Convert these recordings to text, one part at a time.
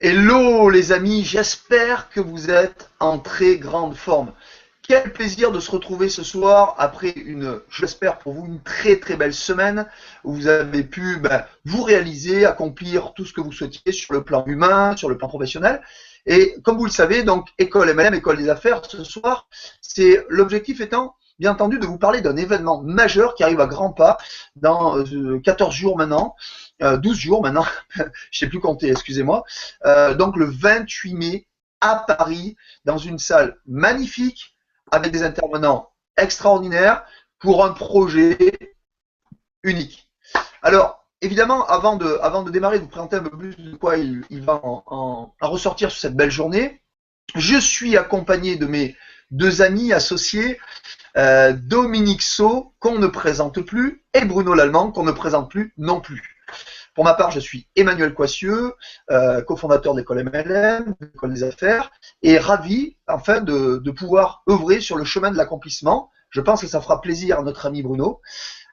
Hello les amis, j'espère que vous êtes en très grande forme. Quel plaisir de se retrouver ce soir après j'espère pour vous, une très très belle semaine où vous avez pu vous réaliser, accomplir tout ce que vous souhaitiez sur le plan humain, sur le plan professionnel. Et comme vous le savez, donc École MLM, École des Affaires, ce soir, c'est l'objectif étant, bien entendu, de vous parler d'un événement majeur qui arrive à grands pas dans 14 jours maintenant, 12 jours maintenant, je ne sais plus compter, excusez-moi. Donc le 28 mai à Paris, dans une salle magnifique, avec des intervenants extraordinaires pour un projet unique. Alors, évidemment, avant de démarrer, de vous présenter un peu plus de quoi il va en ressortir sur cette belle journée, je suis accompagné de mes deux amis associés, Dominique Sceau, qu'on ne présente plus, et Bruno Lallemand, qu'on ne présente plus non plus. Pour ma part, je suis Emmanuel Coissieux, cofondateur de l'école MLM, de l'école des affaires, et ravi enfin de pouvoir œuvrer sur le chemin de l'accomplissement. Je pense que ça fera plaisir à notre ami Bruno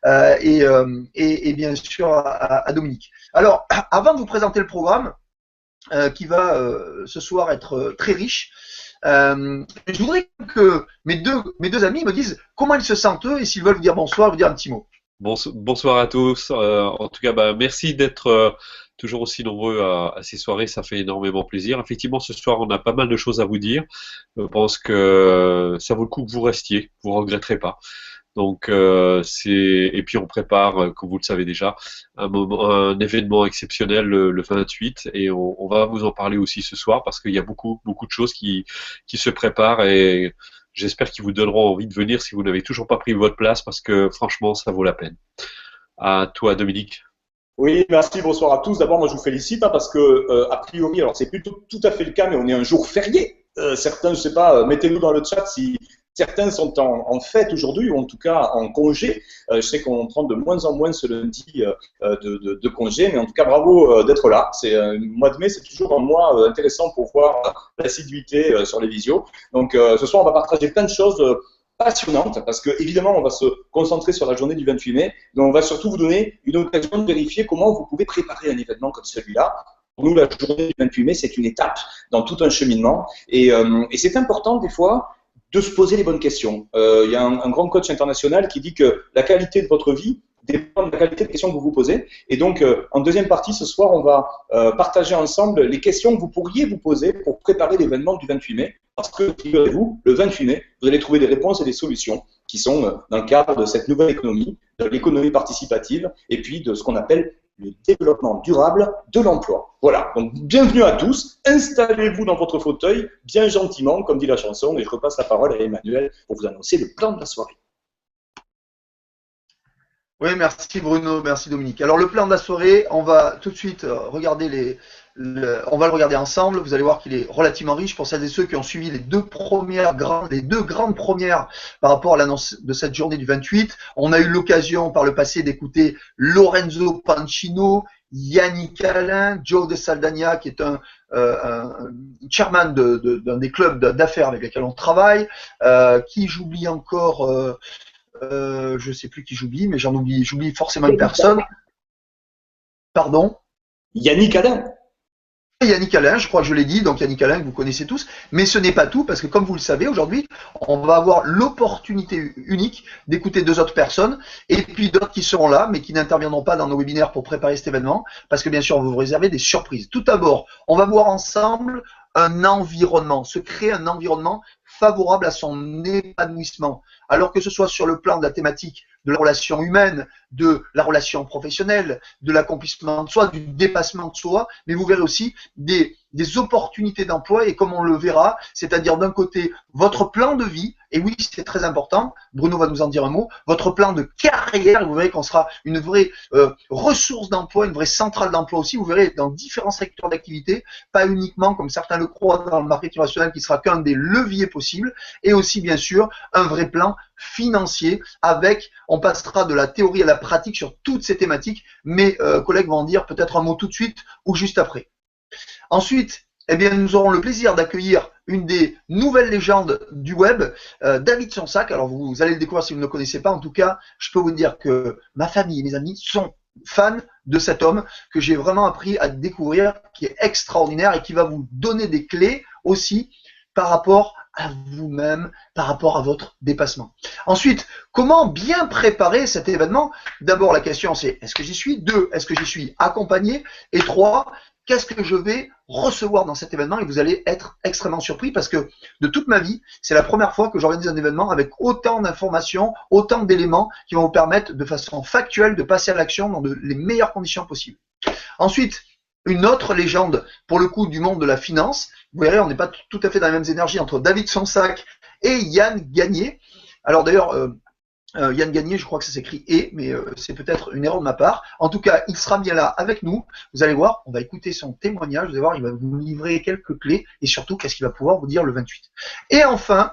et bien sûr à Dominique. Alors, avant de vous présenter le programme, qui va ce soir être très riche, je voudrais que mes deux amis me disent comment ils se sentent eux et s'ils veulent vous dire bonsoir, vous dire un petit mot. Bonsoir à tous. En tout cas, merci d'être toujours aussi nombreux à ces soirées. Ça fait énormément plaisir. Effectivement, ce soir, on a pas mal de choses à vous dire. Je pense que ça vaut le coup que vous restiez. Vous regretterez pas. Donc, et puis on prépare, comme vous le savez déjà, un événement exceptionnel le 28 et on va vous en parler aussi ce soir parce qu'il y a beaucoup de choses qui se préparent et j'espère qu'ils vous donneront envie de venir si vous n'avez toujours pas pris votre place parce que franchement, ça vaut la peine. À toi, Dominique. Oui, merci, bonsoir à tous. D'abord, moi je vous félicite parce que, a priori, alors c'est plutôt tout à fait le cas, mais on est un jour férié. Certains, je sais pas, mettez-nous dans le chat si certains sont en fête aujourd'hui ou en tout cas en congé. Je sais qu'on prend de moins en moins ce lundi de congé, mais en tout cas, bravo d'être là. C'est le mois de mai, c'est toujours un mois intéressant pour voir l'assiduité sur les visios. Donc, ce soir, on va partager plein de choses passionnante parce que évidemment on va se concentrer sur la journée du 28 mai, mais on va surtout vous donner une occasion de vérifier comment vous pouvez préparer un événement comme celui-là. Pour nous, la journée du 28 mai, c'est une étape dans tout un cheminement et c'est important des fois de se poser les bonnes questions. Il y a un grand coach international qui dit que la qualité de votre vie dépend de la qualité de questions que vous vous posez. Et donc, en deuxième partie, ce soir, on va partager ensemble les questions que vous pourriez vous poser pour préparer l'événement du 28 mai. Parce que, figurez-vous, le 28 mai, vous allez trouver des réponses et des solutions qui sont dans le cadre de cette nouvelle économie, de l'économie participative, et puis de ce qu'on appelle le développement durable de l'emploi. Voilà, donc bienvenue à tous, installez-vous dans votre fauteuil, bien gentiment, comme dit la chanson, et je repasse la parole à Emmanuel pour vous annoncer le plan de la soirée. Oui, merci Bruno, merci Dominique. Alors le plan de la soirée, on va tout de suite regarder on va le regarder ensemble. Vous allez voir qu'il est relativement riche pour celles et ceux qui ont suivi les deux grandes premières par rapport à l'annonce de cette journée du 28. On a eu l'occasion par le passé d'écouter Lorenzo Pancino, Yannick Alain, Joe De Saldagna, qui est un chairman d'un des clubs d'affaires avec lesquels on travaille. Qui j'oublie encore je sais plus qui j'oublie, mais j'oublie forcément une personne. Pardon? Yannick Alain. Yannick Alain, je crois que je l'ai dit, donc Yannick Alain que vous connaissez tous, mais ce n'est pas tout, parce que comme vous le savez, aujourd'hui, on va avoir l'opportunité unique d'écouter deux autres personnes, et puis d'autres qui seront là, mais qui n'interviendront pas dans nos webinaires pour préparer cet événement, parce que bien sûr, on va vous réserver des surprises. Tout d'abord, on va voir ensemble un environnement, se créer un environnement favorable à son épanouissement, alors que ce soit sur le plan de la thématique de la relation humaine, de la relation professionnelle, de l'accomplissement de soi, du dépassement de soi, mais vous verrez aussi des opportunités d'emploi et comme on le verra, c'est-à-dire d'un côté votre plan de vie, et oui c'est très important, Bruno va nous en dire un mot, votre plan de carrière, et vous verrez qu'on sera une vraie ressource d'emploi, une vraie centrale d'emploi aussi, vous verrez dans différents secteurs d'activité, pas uniquement comme certains le croient dans le marketing relationnel qui sera qu'un des leviers possibles, et aussi bien sûr un vrai plan financier avec, on passera de la théorie à la pratique sur toutes ces thématiques, mes collègues vont en dire peut-être un mot tout de suite ou juste après. Ensuite, eh bien, nous aurons le plaisir d'accueillir une des nouvelles légendes du web, David Sonsac. Alors, vous allez le découvrir si vous ne le connaissez pas. En tout cas, je peux vous dire que ma famille et mes amis sont fan de cet homme que j'ai vraiment appris à découvrir, qui est extraordinaire et qui va vous donner des clés aussi par rapport à vous-même, par rapport à votre dépassement. Ensuite, comment bien préparer cet événement? D'abord, la question c'est, est-ce que j'y suis? 2, est-ce que j'y suis accompagné? Et 3, qu'est-ce que je vais recevoir dans cet événement? Et vous allez être extrêmement surpris parce que de toute ma vie, c'est la première fois que j'organise un événement avec autant d'informations, autant d'éléments qui vont vous permettre de façon factuelle de passer à l'action dans les meilleures conditions possibles. Ensuite, une autre légende, pour le coup, du monde de la finance. Vous verrez, on n'est pas tout à fait dans les mêmes énergies entre David Sonsac et Yann Gagné. Alors d'ailleurs, Yann Gagné, je crois que ça s'écrit « et », mais c'est peut-être une erreur de ma part. En tout cas, il sera bien là avec nous. Vous allez voir, on va écouter son témoignage. Vous allez voir, il va vous livrer quelques clés et surtout, qu'est-ce qu'il va pouvoir vous dire le 28. Et enfin,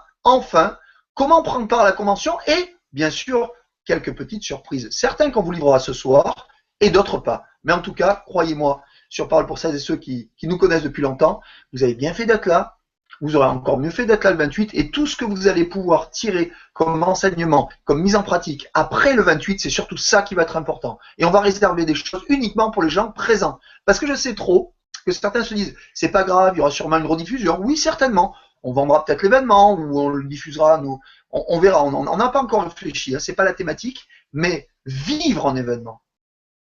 comment prendre part à la convention et, bien sûr, quelques petites surprises. Certains qu'on vous livrera ce soir et d'autres pas. Mais en tout cas, croyez-moi, sur Parole pour celles et ceux qui nous connaissent depuis longtemps, vous avez bien fait d'être là, vous aurez encore mieux fait d'être là le 28, et tout ce que vous allez pouvoir tirer comme enseignement, comme mise en pratique après le 28, c'est surtout ça qui va être important. Et on va réserver des choses uniquement pour les gens présents. Parce que je sais trop que certains se disent, c'est pas grave, il y aura sûrement une rediffusion. Oui, certainement. On vendra peut-être l'événement, ou on le diffusera, on verra, on n'a pas encore réfléchi, hein, c'est pas la thématique, mais vivre en événement,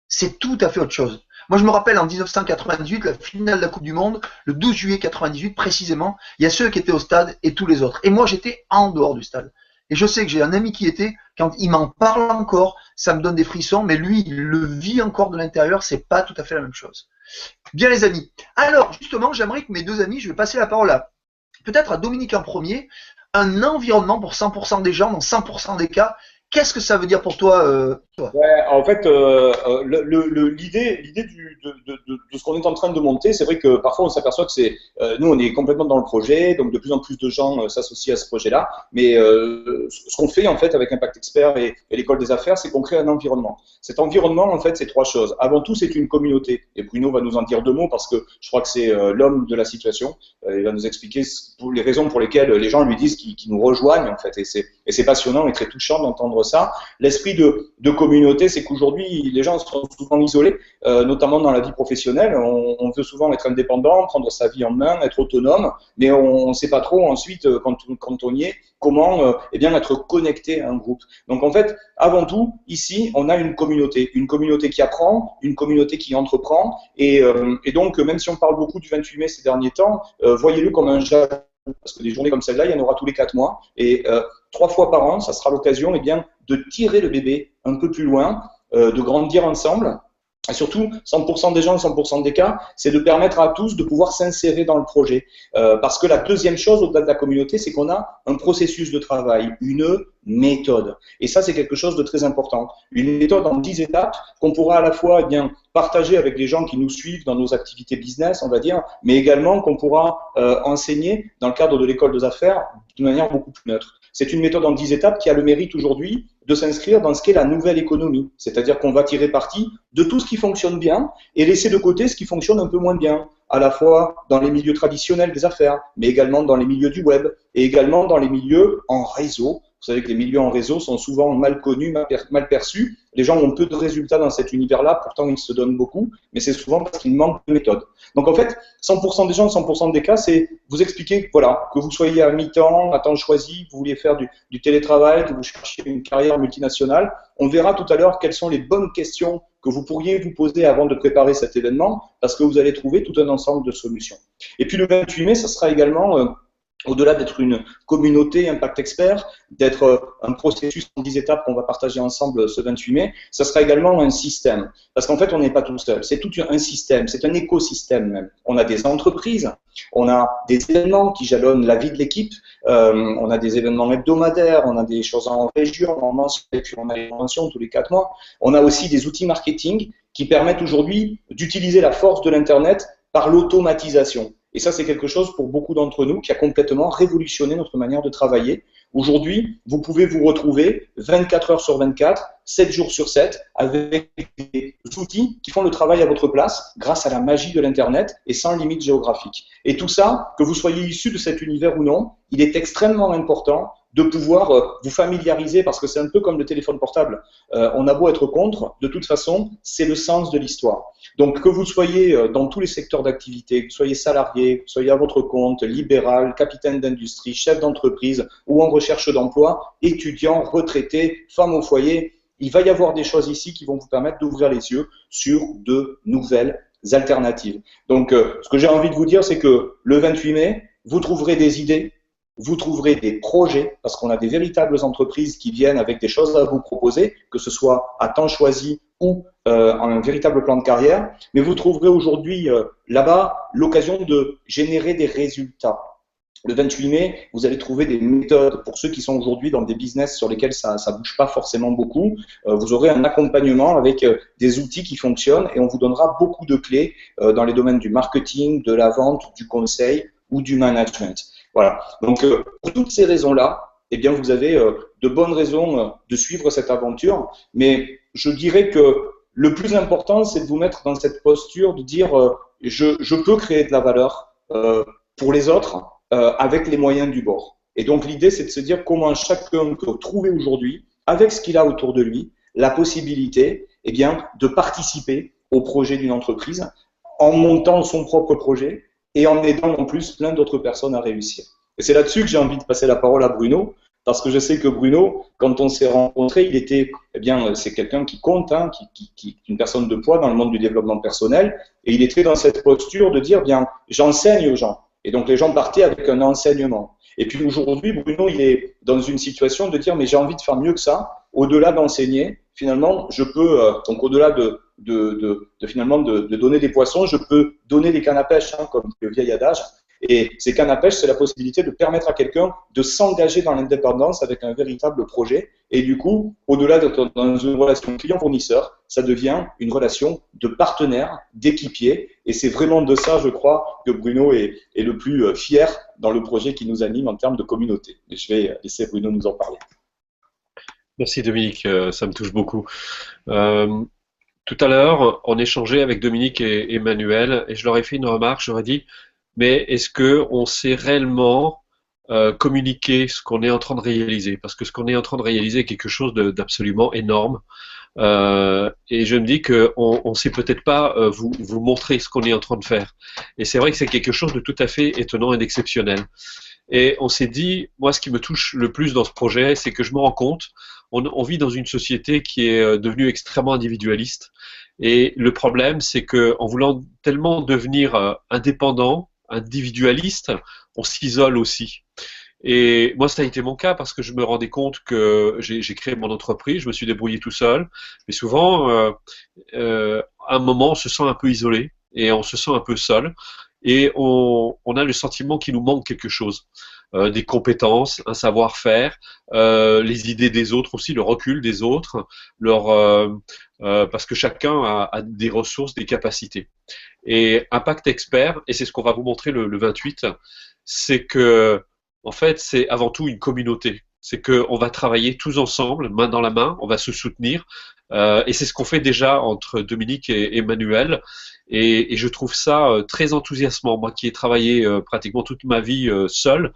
c'est tout à fait autre chose. Moi, je me rappelle en 1998, la finale de la Coupe du Monde, le 12 juillet 98 précisément, il y a ceux qui étaient au stade et tous les autres. Et moi, j'étais en dehors du stade. Et je sais que j'ai un ami qui était, quand il m'en parle encore, ça me donne des frissons, mais lui, il le vit encore de l'intérieur, c'est pas tout à fait la même chose. Bien les amis. Alors, justement, j'aimerais que mes deux amis, je vais passer la parole à, peut-être à Dominique en premier, un environnement pour 100% des gens, dans 100% des cas. Qu'est-ce que ça veut dire pour toi, Ouais, en fait, l'idée de ce qu'on est en train de monter, c'est vrai que parfois on s'aperçoit que nous on est complètement dans le projet, donc de plus en plus de gens s'associent à ce projet-là. Mais ce qu'on fait en fait avec Impact Expert et l'école des affaires, c'est qu'on crée un environnement. Cet environnement, en fait, c'est 3 choses. Avant tout, c'est une communauté. Et Bruno va nous en dire 2 mots parce que je crois que c'est l'homme de la situation. Il va nous expliquer les raisons pour lesquelles les gens lui disent qu'ils nous rejoignent en fait. Et c'est passionnant et très touchant d'entendre ça. L'esprit de communauté, c'est qu'aujourd'hui, les gens sont souvent isolés, notamment dans la vie professionnelle. On veut souvent être indépendant, prendre sa vie en main, être autonome, mais on ne sait pas trop ensuite, quand on y est, comment eh bien, être connecté à un groupe. Donc en fait, avant tout, ici, on a une communauté qui apprend, une communauté qui entreprend, et donc, même si on parle beaucoup du 28 mai ces derniers temps, voyez-le comme un jalon, parce que des journées comme celle-là, il y en aura tous les 4 mois, et 3 fois par an, ça sera l'occasion eh bien, de tirer le bébé un peu plus loin, de grandir ensemble. Et surtout, 100% des gens, 100% des cas, c'est de permettre à tous de pouvoir s'insérer dans le projet. Parce que la deuxième chose, au-delà de la communauté, c'est qu'on a un processus de travail, une méthode. Et ça, c'est quelque chose de très important. Une méthode en 10 étapes qu'on pourra à la fois eh bien, partager avec les gens qui nous suivent dans nos activités business, on va dire, mais également qu'on pourra enseigner dans le cadre de l'école des affaires de manière beaucoup plus neutre. C'est une méthode en 10 étapes qui a le mérite aujourd'hui de s'inscrire dans ce qu'est la nouvelle économie. C'est-à-dire qu'on va tirer parti de tout ce qui fonctionne bien et laisser de côté ce qui fonctionne un peu moins bien, à la fois dans les milieux traditionnels des affaires, mais également dans les milieux du web et également dans les milieux en réseau. Vous savez que les milieux en réseau sont souvent mal connus, mal perçus. Les gens ont peu de résultats dans cet univers-là, pourtant ils se donnent beaucoup, mais c'est souvent parce qu'il manque de méthode. Donc en fait, 100% des gens, 100% des cas, c'est vous expliquer, voilà, que vous soyez à mi-temps, à temps choisi, que vous vouliez faire du télétravail, que vous cherchez une carrière multinationale. On verra tout à l'heure quelles sont les bonnes questions que vous pourriez vous poser avant de préparer cet événement, parce que vous allez trouver tout un ensemble de solutions. Et puis le 28 mai, ça sera également au-delà d'être une communauté Impact Expert, d'être un processus en 10 étapes qu'on va partager ensemble ce 28 mai, ça sera également un système. Parce qu'en fait, on n'est pas tout seul. C'est tout un système, c'est un écosystème même. On a des entreprises, on a des événements qui jalonnent la vie de l'équipe, on a des événements hebdomadaires, on a des choses en région, en mensuel, et puis on a les conventions tous les 4 mois. On a aussi des outils marketing qui permettent aujourd'hui d'utiliser la force de l'Internet par l'automatisation. Et ça, c'est quelque chose pour beaucoup d'entre nous qui a complètement révolutionné notre manière de travailler. Aujourd'hui, vous pouvez vous retrouver 24 heures sur 24, 7 jours sur 7, avec des outils qui font le travail à votre place grâce à la magie de l'Internet et sans limite géographique. Et tout ça, que vous soyez issu de cet univers ou non, il est extrêmement important de pouvoir vous familiariser, parce que c'est un peu comme le téléphone portable. On a beau être contre, de toute façon, c'est le sens de l'histoire. Donc, que vous soyez dans tous les secteurs d'activité, que vous soyez salarié, que vous soyez à votre compte, libéral, capitaine d'industrie, chef d'entreprise ou en recherche d'emploi, étudiant, retraité, femme au foyer, il va y avoir des choses ici qui vont vous permettre d'ouvrir les yeux sur de nouvelles alternatives. Donc, ce que j'ai envie de vous dire, c'est que le 28 mai, vous trouverez des idées, vous trouverez des projets, parce qu'on a des véritables entreprises qui viennent avec des choses à vous proposer, que ce soit à temps choisi ou un véritable plan de carrière, mais vous trouverez aujourd'hui là-bas l'occasion de générer des résultats. Le 28 mai, vous allez trouver des méthodes pour ceux qui sont aujourd'hui dans des business sur lesquels ça bouge pas forcément beaucoup. Vous aurez un accompagnement avec des outils qui fonctionnent et on vous donnera beaucoup de clés dans les domaines du marketing, de la vente, du conseil ou du management. Voilà. Donc, pour toutes ces raisons-là, eh bien, vous avez de bonnes raisons de suivre cette aventure. Mais je dirais que le plus important, c'est de vous mettre dans cette posture de dire je peux créer de la valeur pour les autres avec les moyens du bord. Et donc, l'idée, c'est de se dire comment chacun peut trouver aujourd'hui, avec ce qu'il a autour de lui, la possibilité eh bien, de participer au projet d'une entreprise en montant son propre projet et en aidant en plus plein d'autres personnes à réussir. Et c'est là-dessus que j'ai envie de passer la parole à Bruno, parce que je sais que Bruno, quand on s'est rencontrés, il était, eh bien, c'est quelqu'un qui compte, hein, qui est une personne de poids dans le monde du développement personnel, et il était dans cette posture de dire, bien, j'enseigne aux gens. Et donc les gens partaient avec un enseignement. Et puis aujourd'hui, Bruno, il est dans une situation de dire, mais j'ai envie de faire mieux que ça. Au-delà d'enseigner, finalement, je peux, donc au-delà finalement de donner des poissons, je peux donner des cannes à pêche, hein, comme le vieil adage. Et ces cannes à pêche, c'est la possibilité de permettre à quelqu'un de s'engager dans l'indépendance avec un véritable projet. Et du coup, au-delà d'être dans une relation client-fournisseur, ça devient une relation de partenaire, d'équipier. Et c'est vraiment de ça, je crois, que Bruno est le plus fier dans le projet qui nous anime en termes de communauté. Et je vais laisser Bruno nous en parler. Merci Dominique, ça me touche beaucoup. Tout à l'heure, on échangeait avec Dominique et Emmanuel et je leur ai fait une remarque, je leur ai dit, mais est-ce qu'on sait réellement communiquer ce qu'on est en train de réaliser? Parce que ce qu'on est en train de réaliser est quelque chose d'absolument énorme. Et je me dis qu'on ne sait peut-être pas vous montrer ce qu'on est en train de faire. Et c'est vrai que c'est quelque chose de tout à fait étonnant et d'exceptionnel. Et on s'est dit, moi ce qui me touche le plus dans ce projet, c'est que je me rends compte, on vit dans une société qui est devenue extrêmement individualiste. Et le problème, c'est qu'en voulant tellement devenir indépendant, individualiste, on s'isole aussi. Et moi, ça a été mon cas parce que je me rendais compte que j'ai créé mon entreprise, je me suis débrouillé tout seul. Mais souvent, à un moment, on se sent un peu isolé et on se sent un peu seul. Et on a le sentiment qu'il nous manque quelque chose. Des compétences, un savoir-faire, les idées des autres aussi, le recul des autres, parce que chacun a des ressources, des capacités. Et Impact Expert, et c'est ce qu'on va vous montrer le 28, c'est que, en fait, c'est avant tout une communauté. C'est qu'on va travailler tous ensemble, main dans la main, on va se soutenir. Et c'est ce qu'on fait déjà entre Dominique et Emmanuel. Et je trouve ça très enthousiasmant. Moi qui ai travaillé pratiquement toute ma vie seul,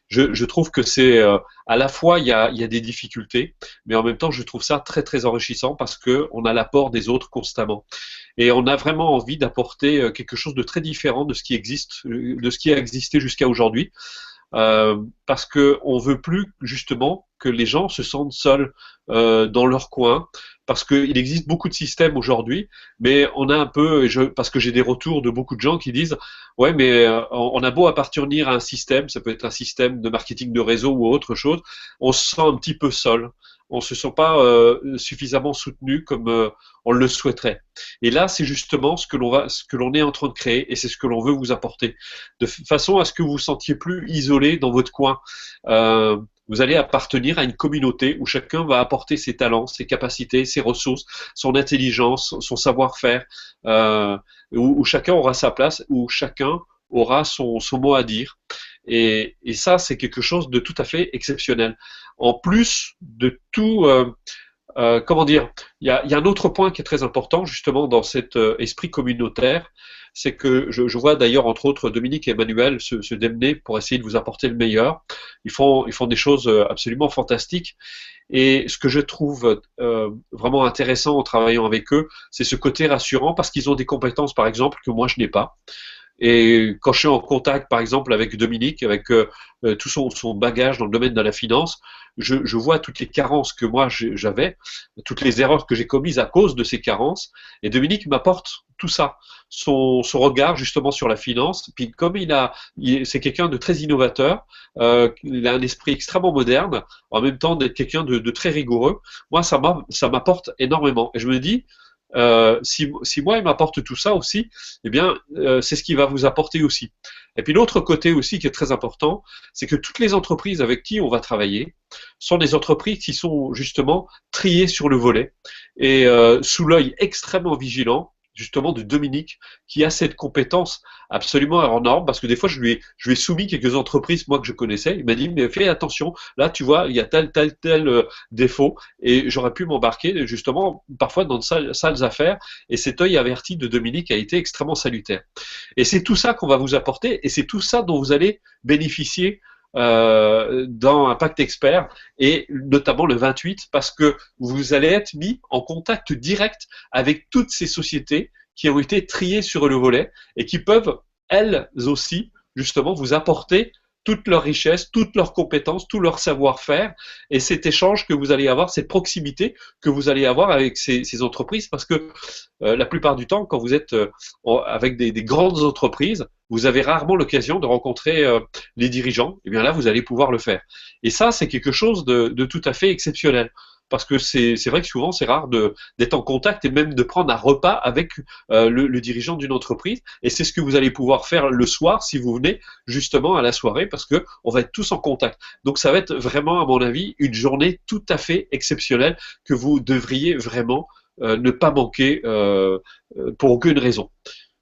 je trouve que c'est à la fois il y a des difficultés, mais en même temps je trouve ça très très enrichissant parce que on a l'apport des autres constamment. Et on a vraiment envie d'apporter quelque chose de très différent de ce qui existe, de ce qui a existé jusqu'à aujourd'hui. Parce que on veut plus justement que les gens se sentent seuls dans leur coin, parce qu'il existe beaucoup de systèmes aujourd'hui, mais on a un peu, parce que j'ai des retours de beaucoup de gens qui disent ouais mais on a beau appartenir à un système, ça peut être un système de marketing de réseau ou autre chose, on se sent un petit peu seul. On se sent pas suffisamment soutenu comme on le souhaiterait. Et là, c'est justement ce que l'on est en train de créer, et c'est ce que l'on veut vous apporter, de façon à ce que vous vous sentiez plus isolé dans votre coin. Vous allez appartenir à une communauté où chacun va apporter ses talents, ses capacités, ses ressources, son intelligence, son savoir-faire, où chacun aura sa place, où chacun aura son mot à dire. Et ça, c'est quelque chose de tout à fait exceptionnel. En plus de tout comment dire, il y a un autre point qui est très important justement dans cet esprit communautaire, c'est que je vois d'ailleurs entre autres Dominique et Emmanuel se démener pour essayer de vous apporter le meilleur. Ils font des choses absolument fantastiques. Et ce que je trouve vraiment intéressant en travaillant avec eux, c'est ce côté rassurant parce qu'ils ont des compétences, par exemple, que moi je n'ai pas. Et quand je suis en contact, par exemple, avec Dominique, avec tout son bagage dans le domaine de la finance, je vois toutes les carences que moi j'avais, toutes les erreurs que j'ai commises à cause de ces carences. Et Dominique m'apporte tout ça, son regard justement sur la finance. Puis comme c'est quelqu'un de très innovateur, il a un esprit extrêmement moderne, en même temps d'être quelqu'un de très rigoureux. Moi, ça m'apporte énormément. Et je me dis, si moi il m'apporte tout ça aussi, eh bien c'est ce qui va vous apporter aussi. Et puis l'autre côté aussi qui est très important, c'est que toutes les entreprises avec qui on va travailler sont des entreprises qui sont justement triées sur le volet et sous l'œil extrêmement vigilant justement de Dominique, qui a cette compétence absolument hors norme, parce que des fois je lui ai soumis quelques entreprises moi que je connaissais, il m'a dit mais fais attention, là tu vois il y a tel défaut, et j'aurais pu m'embarquer justement parfois dans de sales affaires, et cet œil averti de Dominique a été extrêmement salutaire. Et c'est tout ça qu'on va vous apporter, et c'est tout ça dont vous allez bénéficier dans Impact Expert, et notamment le 28, parce que vous allez être mis en contact direct avec toutes ces sociétés qui ont été triées sur le volet et qui peuvent elles aussi justement vous apporter toute leur richesse, toutes leurs compétences, tout leur savoir-faire, et cet échange que vous allez avoir, cette proximité que vous allez avoir avec ces entreprises, parce que la plupart du temps, quand vous êtes avec des grandes entreprises, vous avez rarement l'occasion de rencontrer les dirigeants, et bien là, vous allez pouvoir le faire. Et ça, c'est quelque chose de tout à fait exceptionnel. Parce que c'est vrai que souvent c'est rare d'être en contact et même de prendre un repas avec le dirigeant d'une entreprise, et c'est ce que vous allez pouvoir faire le soir si vous venez justement à la soirée, parce que on va être tous en contact. Donc ça va être vraiment, à mon avis, une journée tout à fait exceptionnelle que vous devriez vraiment ne pas manquer pour aucune raison.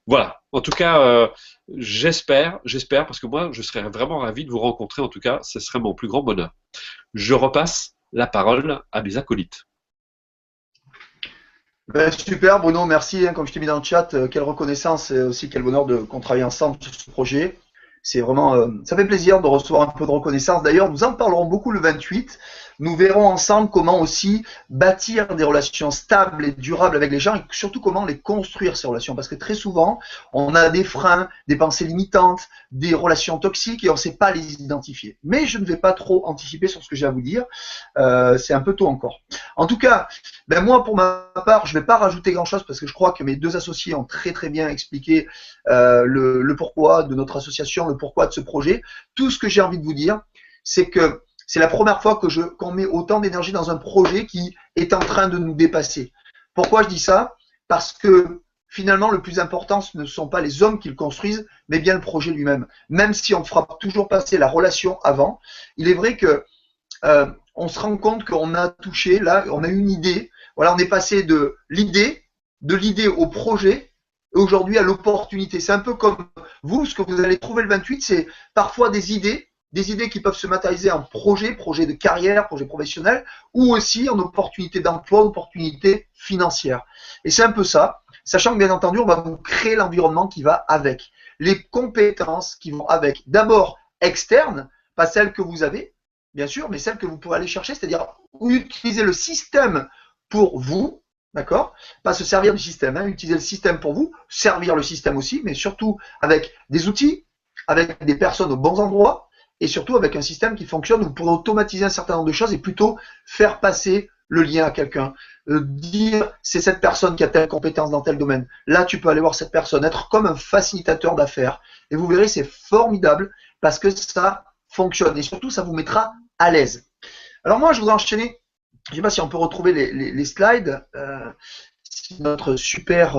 Voilà, en tout cas, j'espère, parce que moi je serais vraiment ravi de vous rencontrer, en tout cas, ce serait mon plus grand bonheur. Je repasse la parole à mes acolytes. Ben, super Bruno, merci, hein, comme je t'ai mis dans le chat, quelle reconnaissance et aussi quel bonheur qu'on travaille ensemble sur ce projet. C'est vraiment, ça fait plaisir de recevoir un peu de reconnaissance. D'ailleurs, nous en parlerons beaucoup le 28. Nous verrons ensemble comment aussi bâtir des relations stables et durables avec les gens, et surtout comment les construire, ces relations. Parce que très souvent, on a des freins, des pensées limitantes, des relations toxiques, et on ne sait pas les identifier. Mais je ne vais pas trop anticiper sur ce que j'ai à vous dire. C'est un peu tôt encore. En tout cas, ben moi, pour ma part, je ne vais pas rajouter grand-chose, parce que je crois que mes deux associés ont très très bien expliqué le pourquoi de notre association, le pourquoi de ce projet. Tout ce que j'ai envie de vous dire, c'est que c'est la première fois qu'on met autant d'énergie dans un projet qui est en train de nous dépasser. Pourquoi je dis ça? Parce que finalement, le plus important, ce ne sont pas les hommes qui le construisent, mais bien le projet lui-même. Même si on fera toujours passer la relation avant, il est vrai que on se rend compte qu'on a touché, là, on a une idée. Voilà, on est passé de l'idée au projet, et aujourd'hui à l'opportunité. C'est un peu comme vous, ce que vous allez trouver le 28, c'est parfois des idées qui peuvent se matérialiser en projet de carrière, projet professionnel, ou aussi en opportunité d'emploi, opportunité financière. Et c'est un peu ça, sachant que bien entendu, on va vous créer l'environnement qui va avec, les compétences qui vont avec. D'abord externes, pas celles que vous avez, bien sûr, mais celles que vous pourrez aller chercher, c'est-à-dire utiliser le système pour vous, d'accord? Pas se servir du système, hein, utiliser le système pour vous, servir le système aussi, mais surtout avec des outils, avec des personnes aux bons endroits, et surtout avec un système qui fonctionne où vous pourrez automatiser un certain nombre de choses et plutôt faire passer le lien à quelqu'un. Dire c'est cette personne qui a telle compétence dans tel domaine. Là, tu peux aller voir cette personne, être comme un facilitateur d'affaires. Et vous verrez, c'est formidable parce que ça fonctionne. Et surtout, ça vous mettra à l'aise. Alors moi, je voudrais enchaîner. Je ne sais pas si on peut retrouver les slides. Si notre super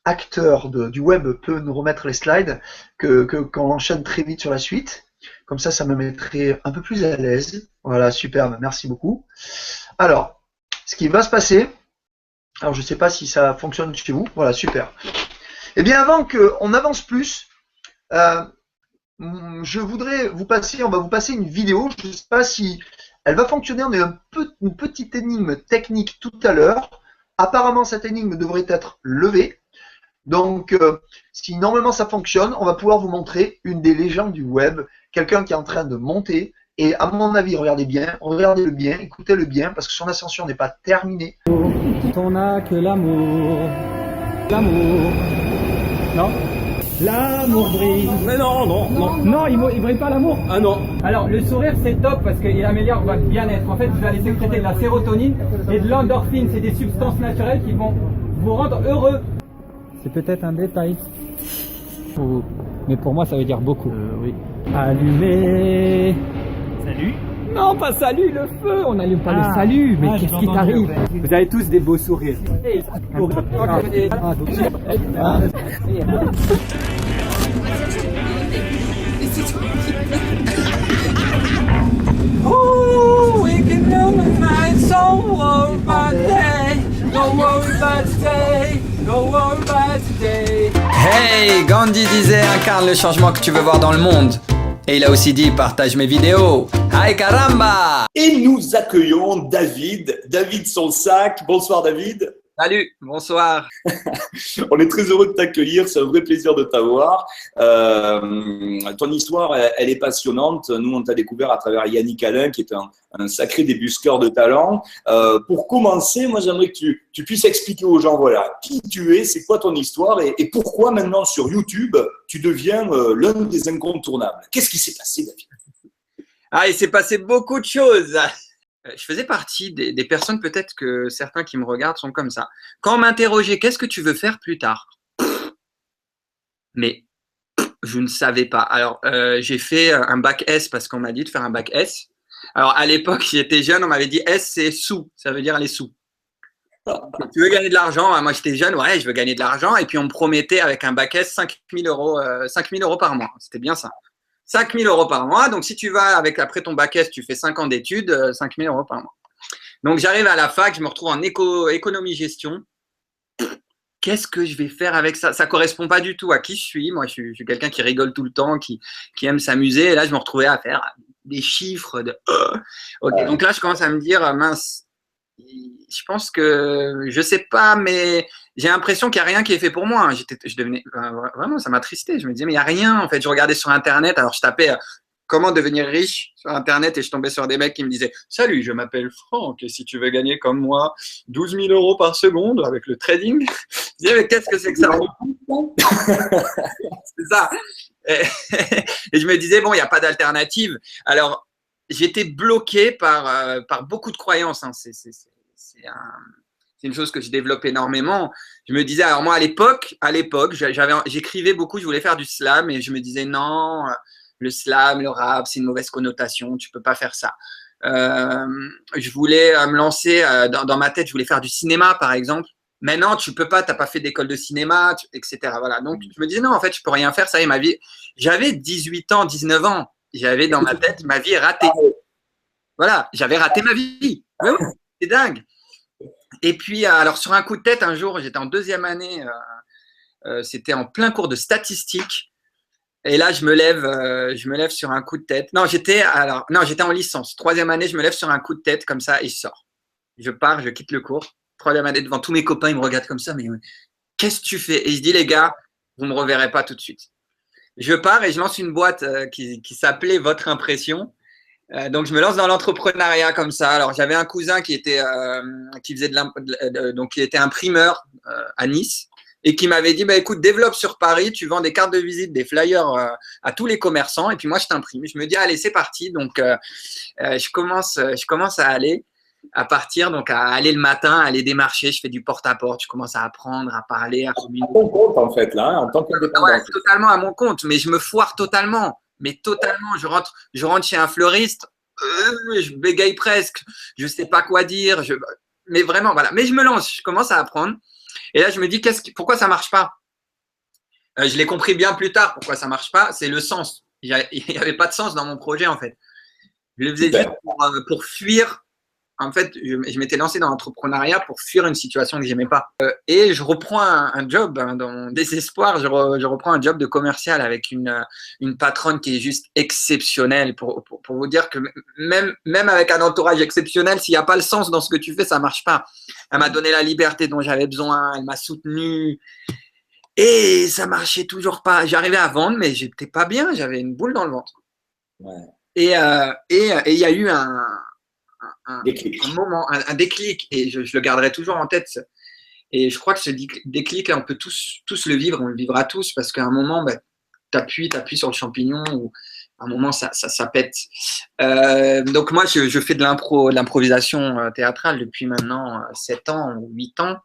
acteur du web peut nous remettre les slides, qu'on enchaîne très vite sur la suite. Comme ça me mettrait un peu plus à l'aise. Voilà, superbe, merci beaucoup. Alors, ce qui va se passer, alors je ne sais pas si ça fonctionne chez vous, voilà, super. Eh bien, avant qu'on avance plus, je voudrais vous passer, on va vous passer une vidéo, je ne sais pas si Elle va fonctionner, on a une petite énigme technique tout à l'heure. Apparemment, cette énigme devrait être levée. Donc, si normalement ça fonctionne, on va pouvoir vous montrer une des légendes du web, quelqu'un qui est en train de monter. Et à mon avis, regardez-le bien, écoutez-le bien, parce que son ascension n'est pas terminée. On n'a que l'amour. L'amour. Non? L'amour brille. Mais non, non, non. Non, il brille pas l'amour. Ah non. Alors, le sourire, c'est top parce qu'il améliore votre bien-être. En fait, vous allez sécréter de la sérotonine et de l'endorphine. C'est des substances naturelles qui vont vous rendre heureux. C'est peut-être un détail. Mais pour moi, ça veut dire beaucoup. Oui. Allumez. Salut. Non, pas salut, le feu. On n'allume pas le salut. Mais qu'est-ce qui t'arrive? Vous avez tous des beaux sourires. Oh, we can never find someone by day. Don't worry about today. Don't worry about today. Hey, Gandhi disait incarne le changement que tu veux voir dans le monde. Et il a aussi dit partage mes vidéos. Hi caramba! Et nous accueillons David Sonsac. Bonsoir David. Salut, bonsoir. On est très heureux de t'accueillir, c'est un vrai plaisir de t'avoir. Ton histoire, elle est passionnante. Nous, on t'a découvert à travers Yannick Alain, qui est un sacré débusqueur de talent. Pour commencer, moi, j'aimerais que tu puisses expliquer aux gens, voilà, qui tu es, c'est quoi ton histoire et pourquoi maintenant sur YouTube, tu deviens l'un des incontournables. Qu'est-ce qui s'est passé, David? Ah, il s'est passé beaucoup de choses. Je faisais partie des personnes, peut-être que certains qui me regardent sont comme ça. Quand on m'interrogeait, qu'est-ce que tu veux faire plus tard? Mais je ne savais pas. Alors, j'ai fait un bac S parce qu'on m'a dit de faire un bac S. Alors, à l'époque, j'étais jeune, on m'avait dit S, c'est sous, ça veut dire les sous. Tu veux gagner de l'argent? Moi, j'étais jeune, ouais, je veux gagner de l'argent. Et puis, on me promettait avec un bac S 5 000 euros par mois. C'était bien ça. 5 000 euros par mois. Donc, si tu vas après ton bac S, tu fais 5 ans d'études, 5 000 euros par mois. Donc, j'arrive à la fac, je me retrouve en économie-gestion. Qu'est-ce que je vais faire avec ça? Ça ne correspond pas du tout à qui je suis. Moi, je suis quelqu'un qui rigole tout le temps, qui aime s'amuser. Et là, je me retrouvais à faire des chiffres. Ok. Donc là, je commence à me dire, mince, je pense que, je ne sais pas, mais j'ai l'impression qu'il n'y a rien qui est fait pour moi. Je devenais, vraiment, ça m'attristait. Je me disais, mais il n'y a rien. En fait, je regardais sur Internet. Alors, je tapais comment devenir riche sur Internet et je tombais sur des mecs qui me disaient, salut, je m'appelle Franck et si tu veux gagner comme moi 12 000 euros par seconde avec le trading, je disais, mais qu'est-ce que c'est que ça? C'est ça. Et je me disais, bon, il n'y a pas d'alternative. Alors, j'étais bloqué par beaucoup de croyances. Hein. C'est une chose que je développe énormément. Je me disais, alors moi, à l'époque, j'écrivais beaucoup, je voulais faire du slam et je me disais, non, le slam, le rap, c'est une mauvaise connotation, tu peux pas faire ça. Je voulais me lancer dans ma tête, je voulais faire du cinéma, par exemple. Maintenant, tu peux pas, t'as pas fait d'école de cinéma, etc. Voilà. Donc, je me disais, non, en fait, je peux rien faire, ça y est, ma vie. J'avais 18 ans, 19 ans. J'avais dans ma tête, ma vie est ratée. Voilà, j'avais raté ma vie. Oui, c'est dingue. Et puis, alors, sur un coup de tête, un jour, j'étais en deuxième année, c'était en plein cours de statistique. Et là, je me lève sur un coup de tête. Non, j'étais en licence. Troisième année, je me lève sur un coup de tête, comme ça, et je sors. Je pars, je quitte le cours. Troisième année, devant tous mes copains, ils me regardent comme ça, mais qu'est-ce que tu fais? Et je dis, les gars, vous ne me reverrez pas tout de suite. Je pars et je lance une boîte qui s'appelait Votre Impression. Donc, je me lance dans l'entrepreneuriat comme ça. Alors, j'avais un cousin qui était qui était imprimeur à Nice et qui m'avait dit, bah, écoute, développe sur Paris, tu vends des cartes de visite, des flyers à tous les commerçants et puis moi, je t'imprime. Je me dis, allez, c'est parti. Donc, je commence à partir, donc à aller le matin, à aller démarcher. Je fais du porte-à-porte. Je commence à apprendre, à parler, à communiquer. À ton compte, en fait, là, en tant qu'indépendant. Ouais, totalement à mon compte, mais je me foire totalement. Mais totalement, je rentre chez un fleuriste, je bégaye presque, je sais pas quoi dire, mais vraiment, voilà. Mais je me lance, je commence à apprendre. Et là, je me dis, pourquoi ça marche pas? Je l'ai compris bien plus tard, pourquoi ça marche pas, c'est le sens. Il n'y avait pas de sens dans mon projet, en fait. Je le faisais juste pour fuir en fait, je m'étais lancé dans l'entrepreneuriat pour fuir une situation que j'aimais pas. Et je reprends un job, hein, dans mon désespoir, je reprends un job de commercial avec une patronne qui est juste exceptionnelle. Pour vous dire que même avec un entourage exceptionnel, s'il n'y a pas le sens dans ce que tu fais, ça marche pas. Elle m'a donné la liberté dont j'avais besoin, elle m'a soutenu. Et ça marchait toujours pas. J'arrivais à vendre, mais j'étais pas bien, j'avais une boule dans le ventre. Ouais. Et il y a eu un Déclic. moment, un déclic, et je le garderai toujours en tête. Et je crois que ce déclic, là, on peut tous le vivre, on le vivra tous, parce qu'à un moment, ben, t'appuies sur le champignon, ou à un moment, ça pète. Donc moi, je fais de l'improvisation théâtrale depuis maintenant 7 ans ou 8 ans.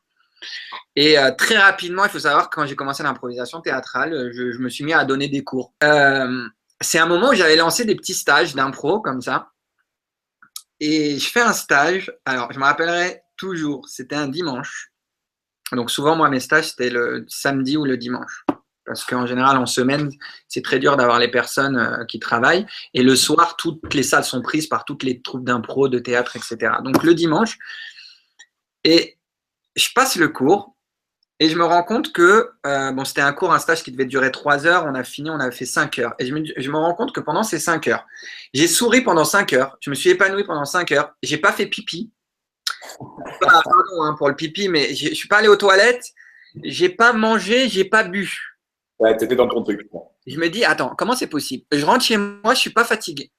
Et très rapidement, il faut savoir que quand j'ai commencé l'improvisation théâtrale, je me suis mis à donner des cours. C'est un moment où j'avais lancé des petits stages d'impro comme ça. Et je fais un stage, alors je me rappellerai toujours, c'était un dimanche. Donc souvent, moi, mes stages, c'était le samedi ou le dimanche. Parce qu'en général, en semaine, c'est très dur d'avoir les personnes qui travaillent. Et le soir, toutes les salles sont prises par toutes les troupes d'impro, de théâtre, etc. Donc le dimanche, et je passe le cours. Et je me rends compte que, bon, c'était un stage qui devait durer 3 heures, on a fini, on a fait 5 heures. Et je me rends compte que pendant ces 5 heures, j'ai souri pendant 5 heures, je me suis épanoui pendant 5 heures, j'ai pas fait pipi. Pardon, hein, pour le pipi, mais je suis pas allé aux toilettes, j'ai pas mangé, j'ai pas bu. Ouais, t'étais dans ton truc. Je me dis, attends, comment c'est possible? Je rentre chez moi, je suis pas fatigué.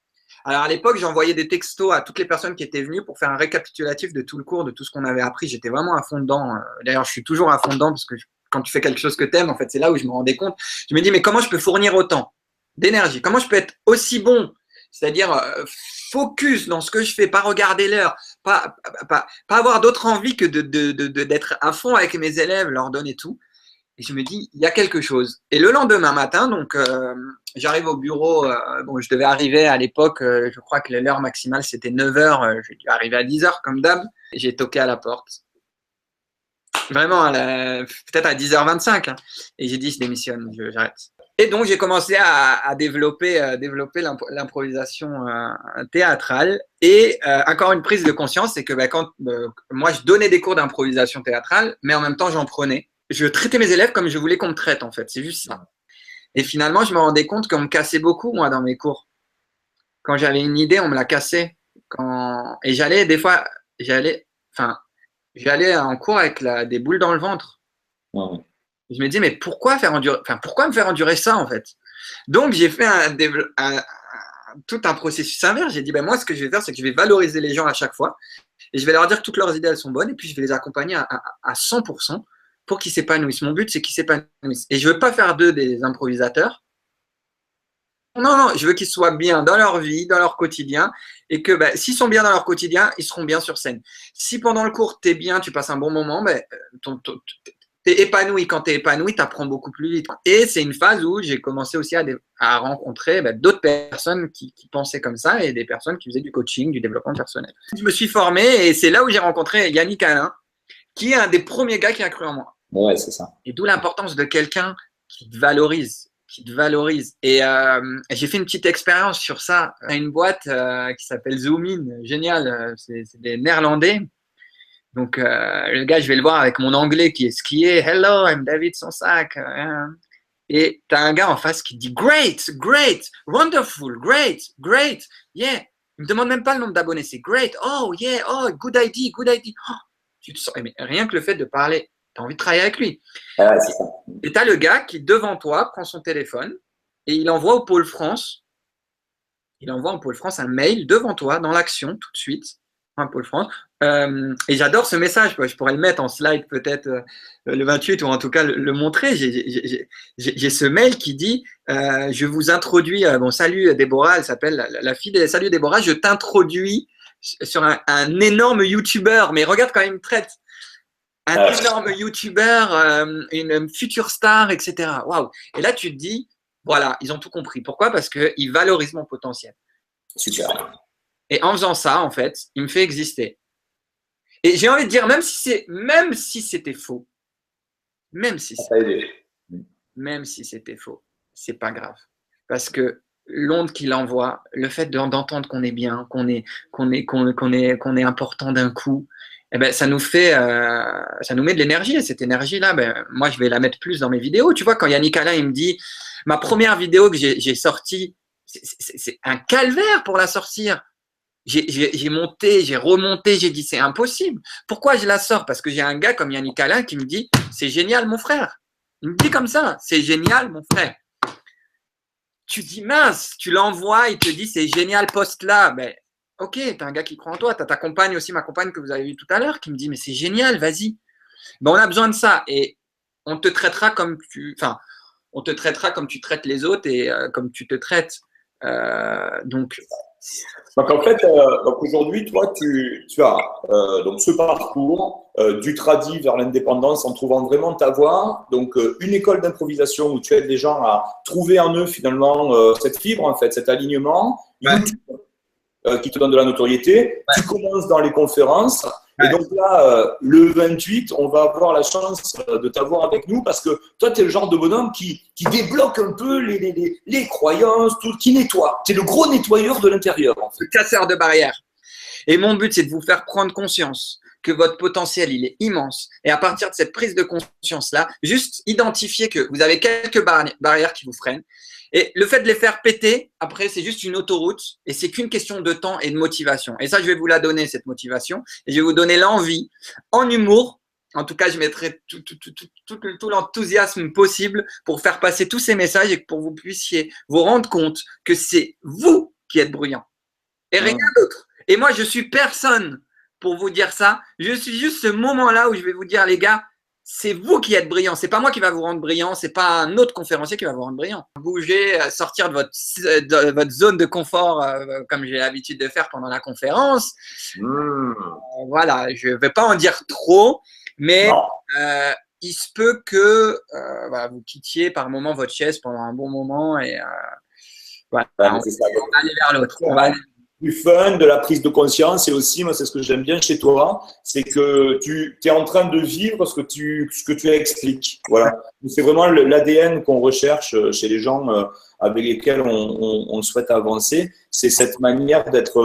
Alors à l'époque, j'envoyais des textos à toutes les personnes qui étaient venues pour faire un récapitulatif de tout le cours, de tout ce qu'on avait appris. J'étais vraiment à fond dedans. D'ailleurs, je suis toujours à fond dedans parce que quand tu fais quelque chose que tu aimes, en fait, c'est là où je me rendais compte. Je me dis, mais comment je peux fournir autant d'énergie? Comment je peux être aussi bon? C'est-à-dire focus dans ce que je fais, pas regarder l'heure, pas avoir d'autre envie que d'être à fond avec mes élèves, leur donner tout. Et je me dis, il y a quelque chose. Et le lendemain matin, donc, j'arrive au bureau. Bon, je devais arriver à l'époque, je crois que l'heure maximale, c'était 9 heures. J'ai dû arriver à 10 heures, comme d'hab. J'ai toqué à la porte. Vraiment, peut-être à 10h25. Hein. Et j'ai dit, je démissionne, j'arrête. Et donc, j'ai commencé à développer l'improvisation théâtrale. Et encore une prise de conscience, c'est que quand moi, je donnais des cours d'improvisation théâtrale, mais en même temps, j'en prenais. Je traitais mes élèves comme je voulais qu'on me traite, en fait. C'est juste ça. Et finalement, je me rendais compte qu'on me cassait beaucoup, moi, dans mes cours. Quand j'avais une idée, on me la cassait. Et j'allais, des fois, j'allais en cours avec des boules dans le ventre. Ouais. Je me disais, mais pourquoi me faire endurer ça, en fait? Donc, j'ai fait tout un processus inverse. J'ai dit, moi, ce que je vais faire, c'est que je vais valoriser les gens à chaque fois. Et je vais leur dire que toutes leurs idées, elles sont bonnes. Et puis, je vais les accompagner à 100%. Pour qu'ils s'épanouissent. Mon but, c'est qu'ils s'épanouissent. Et je ne veux pas faire d'eux des improvisateurs. Non, je veux qu'ils soient bien dans leur vie, dans leur quotidien, et que s'ils sont bien dans leur quotidien, ils seront bien sur scène. Si pendant le cours, tu es bien, tu passes un bon moment, tu es épanoui. Quand tu es épanoui, tu apprends beaucoup plus vite. Et c'est une phase où j'ai commencé aussi à rencontrer d'autres personnes qui pensaient comme ça et des personnes qui faisaient du coaching, du développement personnel. Je me suis formé et c'est là où j'ai rencontré Yannick Alain, qui est un des premiers gars qui a cru en moi. Ouais, c'est ça. Et d'où l'importance de quelqu'un qui te valorise. Et j'ai fait une petite expérience sur ça. Il y a une boîte qui s'appelle Zoomin, génial, c'est des Néerlandais. Donc le gars, je vais le voir avec mon anglais qui est skié. Hello, I'm David Sonsac. Et tu as un gars en face qui dit great, wonderful, great, yeah. Il me demande même pas le nombre d'abonnés, c'est great, oh yeah, oh good idea. Oh, tu te sens, mais rien que le fait de parler, tu as envie de travailler avec lui. Ouais, c'est ça. Et tu as le gars qui, devant toi, prend son téléphone et il envoie au Pôle France. Il envoie au Pôle France un mail devant toi, dans l'action, tout de suite. Un Pôle France. Et j'adore ce message. Je pourrais le mettre en slide peut-être le 28 ou en tout cas le montrer. J'ai ce mail qui dit je vous introduis. Salut Déborah, elle s'appelle la fille de Salut Déborah, je t'introduis sur un énorme YouTuber. Mais regarde quand il me traite. Un énorme YouTuber, une future star, etc. Waouh! Et là, tu te dis, voilà, ils ont tout compris. Pourquoi? Parce qu'ils valorisent mon potentiel. Super. Et en faisant ça, en fait, il me fait exister. Et j'ai envie de dire, même si c'était faux, même si c'était faux, c'est pas grave. Parce que l'onde qu'il envoie, le fait d'entendre qu'on est bien, qu'on est important d'un coup, eh ben, ça nous met de l'énergie. Et cette énergie-là, ben, moi, je vais la mettre plus dans mes vidéos. Tu vois, quand Yannick Alain, il me dit, ma première vidéo que j'ai sortie, c'est un calvaire pour la sortir. J'ai monté, j'ai remonté, j'ai dit, c'est impossible. Pourquoi je la sors? Parce que j'ai un gars comme Yannick Alain qui me dit, c'est génial, mon frère. Il me dit comme ça, c'est génial, mon frère. Tu dis, mince, tu l'envoies, il te dit, c'est génial, poste-là. Ben, ok, t'as un gars qui croit en toi. T'as ta compagne aussi, ma compagne que vous avez vue tout à l'heure, qui me dit, mais c'est génial, vas-y. Ben, on a besoin de ça. Et on te traitera comme on te traitera comme tu traites les autres et comme tu te traites. Donc en fait, donc aujourd'hui, toi, tu as donc ce parcours du tradi vers l'indépendance en trouvant vraiment ta voie. Donc, une école d'improvisation où tu aides les gens à trouver en eux finalement cette fibre, en fait, cet alignement. Ouais. YouTube, qui te donne de la notoriété. Ouais. Tu commences dans les conférences. Ouais. Et donc là, le 28, on va avoir la chance de t'avoir avec nous parce que toi, tu es le genre de bonhomme qui débloque un peu les croyances, tout, qui nettoie. Tu es le gros nettoyeur de l'intérieur. En fait. Le casseur de barrières. Et mon but, c'est de vous faire prendre conscience que votre potentiel, il est immense. Et à partir de cette prise de conscience-là, juste identifier que vous avez quelques barrières qui vous freinent. Et le fait de les faire péter, après, c'est juste une autoroute et c'est qu'une question de temps et de motivation. Et ça, je vais vous la donner, cette motivation. Et je vais vous donner l'envie, en humour. En tout cas, je mettrai tout l'enthousiasme possible pour faire passer tous ces messages et pour que vous puissiez vous rendre compte que c'est vous qui êtes bruyant et rien d'autre. Et moi, je suis personne pour vous dire ça. Je suis juste ce moment-là où je vais vous dire, les gars, c'est vous qui êtes brillant. C'est pas moi qui va vous rendre brillant. C'est pas un autre conférencier qui va vous rendre brillant. Bouger, sortir de votre zone de confort, comme j'ai l'habitude de faire pendant la conférence. Voilà, je vais pas en dire trop, mais il se peut que voilà, vous quittiez par moment votre chaise pendant un bon moment et voilà, on va aller vers l'autre. On va aller du fun, de la prise de conscience et aussi, moi, c'est ce que j'aime bien chez toi, c'est que tu es en train de vivre ce que tu expliques. Voilà. C'est vraiment l'ADN qu'on recherche chez les gens avec lesquels on souhaite avancer. C'est cette manière d'être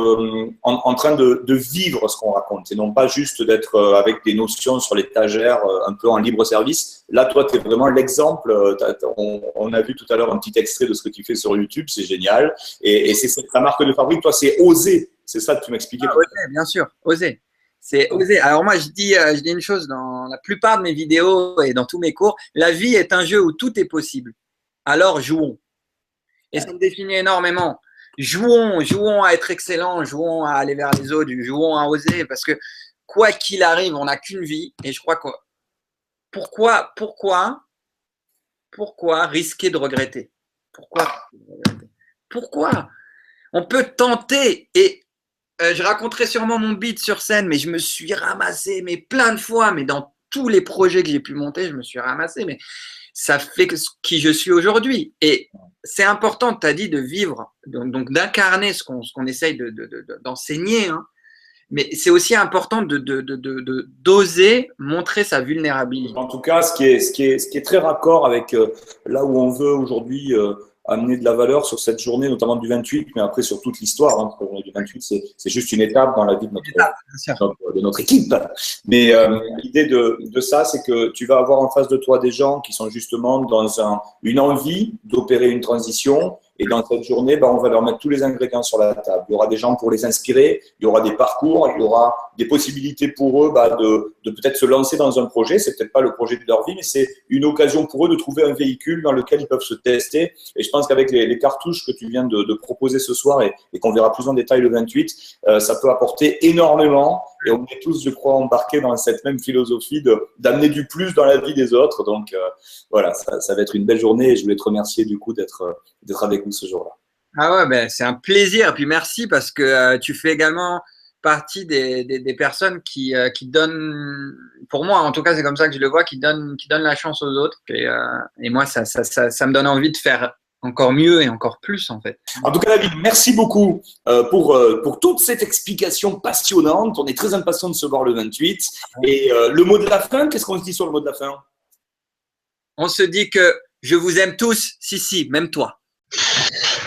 en train de vivre ce qu'on raconte et non pas juste d'être avec des notions sur l'étagère un peu en libre service. Là, toi, tu es vraiment l'exemple. On a vu tout à l'heure un petit extrait de ce que tu fais sur YouTube. C'est génial. Et c'est ta marque de fabrique. Toi, c'est oser. C'est ça que tu m'expliquais. Oser, bien sûr. Oser. C'est oser. Alors moi, je dis une chose dans la plupart de mes vidéos et dans tous mes cours. La vie est un jeu où tout est possible. Alors, jouons. Et ça me définit énormément. Jouons à être excellent, jouons à aller vers les autres, jouons à oser. Parce que quoi qu'il arrive, on n'a qu'une vie. Et je crois que pourquoi risquer de regretter? Pourquoi? On peut tenter et je raconterai sûrement mon beat sur scène, mais je me suis ramassé plein de fois, mais dans tous les projets que j'ai pu monter, je me suis ramassé, mais ça fait qui je suis aujourd'hui. Et c'est important, tu as dit, de vivre, donc d'incarner ce qu'on essaye d'enseigner, hein. Mais c'est aussi important d'oser montrer sa vulnérabilité. En tout cas, ce qui est très raccord avec là où on veut aujourd'hui amener de la valeur sur cette journée, notamment du 28, mais après sur toute l'histoire. Hein, la journée du 28, c'est juste une étape dans la vie de notre équipe. Mais l'idée de ça, c'est que tu vas avoir en face de toi des gens qui sont justement dans une envie d'opérer une transition. Et dans cette journée, on va leur mettre tous les ingrédients sur la table. Il y aura des gens pour les inspirer, il y aura des parcours, il y aura des possibilités pour eux de peut-être se lancer dans un projet. C'est peut-être pas le projet de leur vie, mais c'est une occasion pour eux de trouver un véhicule dans lequel ils peuvent se tester. Et je pense qu'avec les cartouches que tu viens de proposer ce soir et qu'on verra plus en détail le 28, ça peut apporter énormément. Et on est tous, je crois, embarqués dans cette même philosophie d'amener du plus dans la vie des autres. Donc voilà, ça va être une belle journée et je voulais te remercier du coup d'être avec nous ce jour-là. Ah ouais, c'est un plaisir. Et puis merci parce que tu fais également partie des personnes qui donnent, pour moi en tout cas c'est comme ça que je le vois, qui donnent la chance aux autres. Et moi ça me donne envie de faire encore mieux et encore plus en fait. En tout cas David, merci beaucoup pour toute cette explication passionnante. On est très impatient de se voir le 28. Et le mot de la fin, qu'est-ce qu'on se dit sur le mot de la fin? On se dit que je vous aime tous, si, même toi.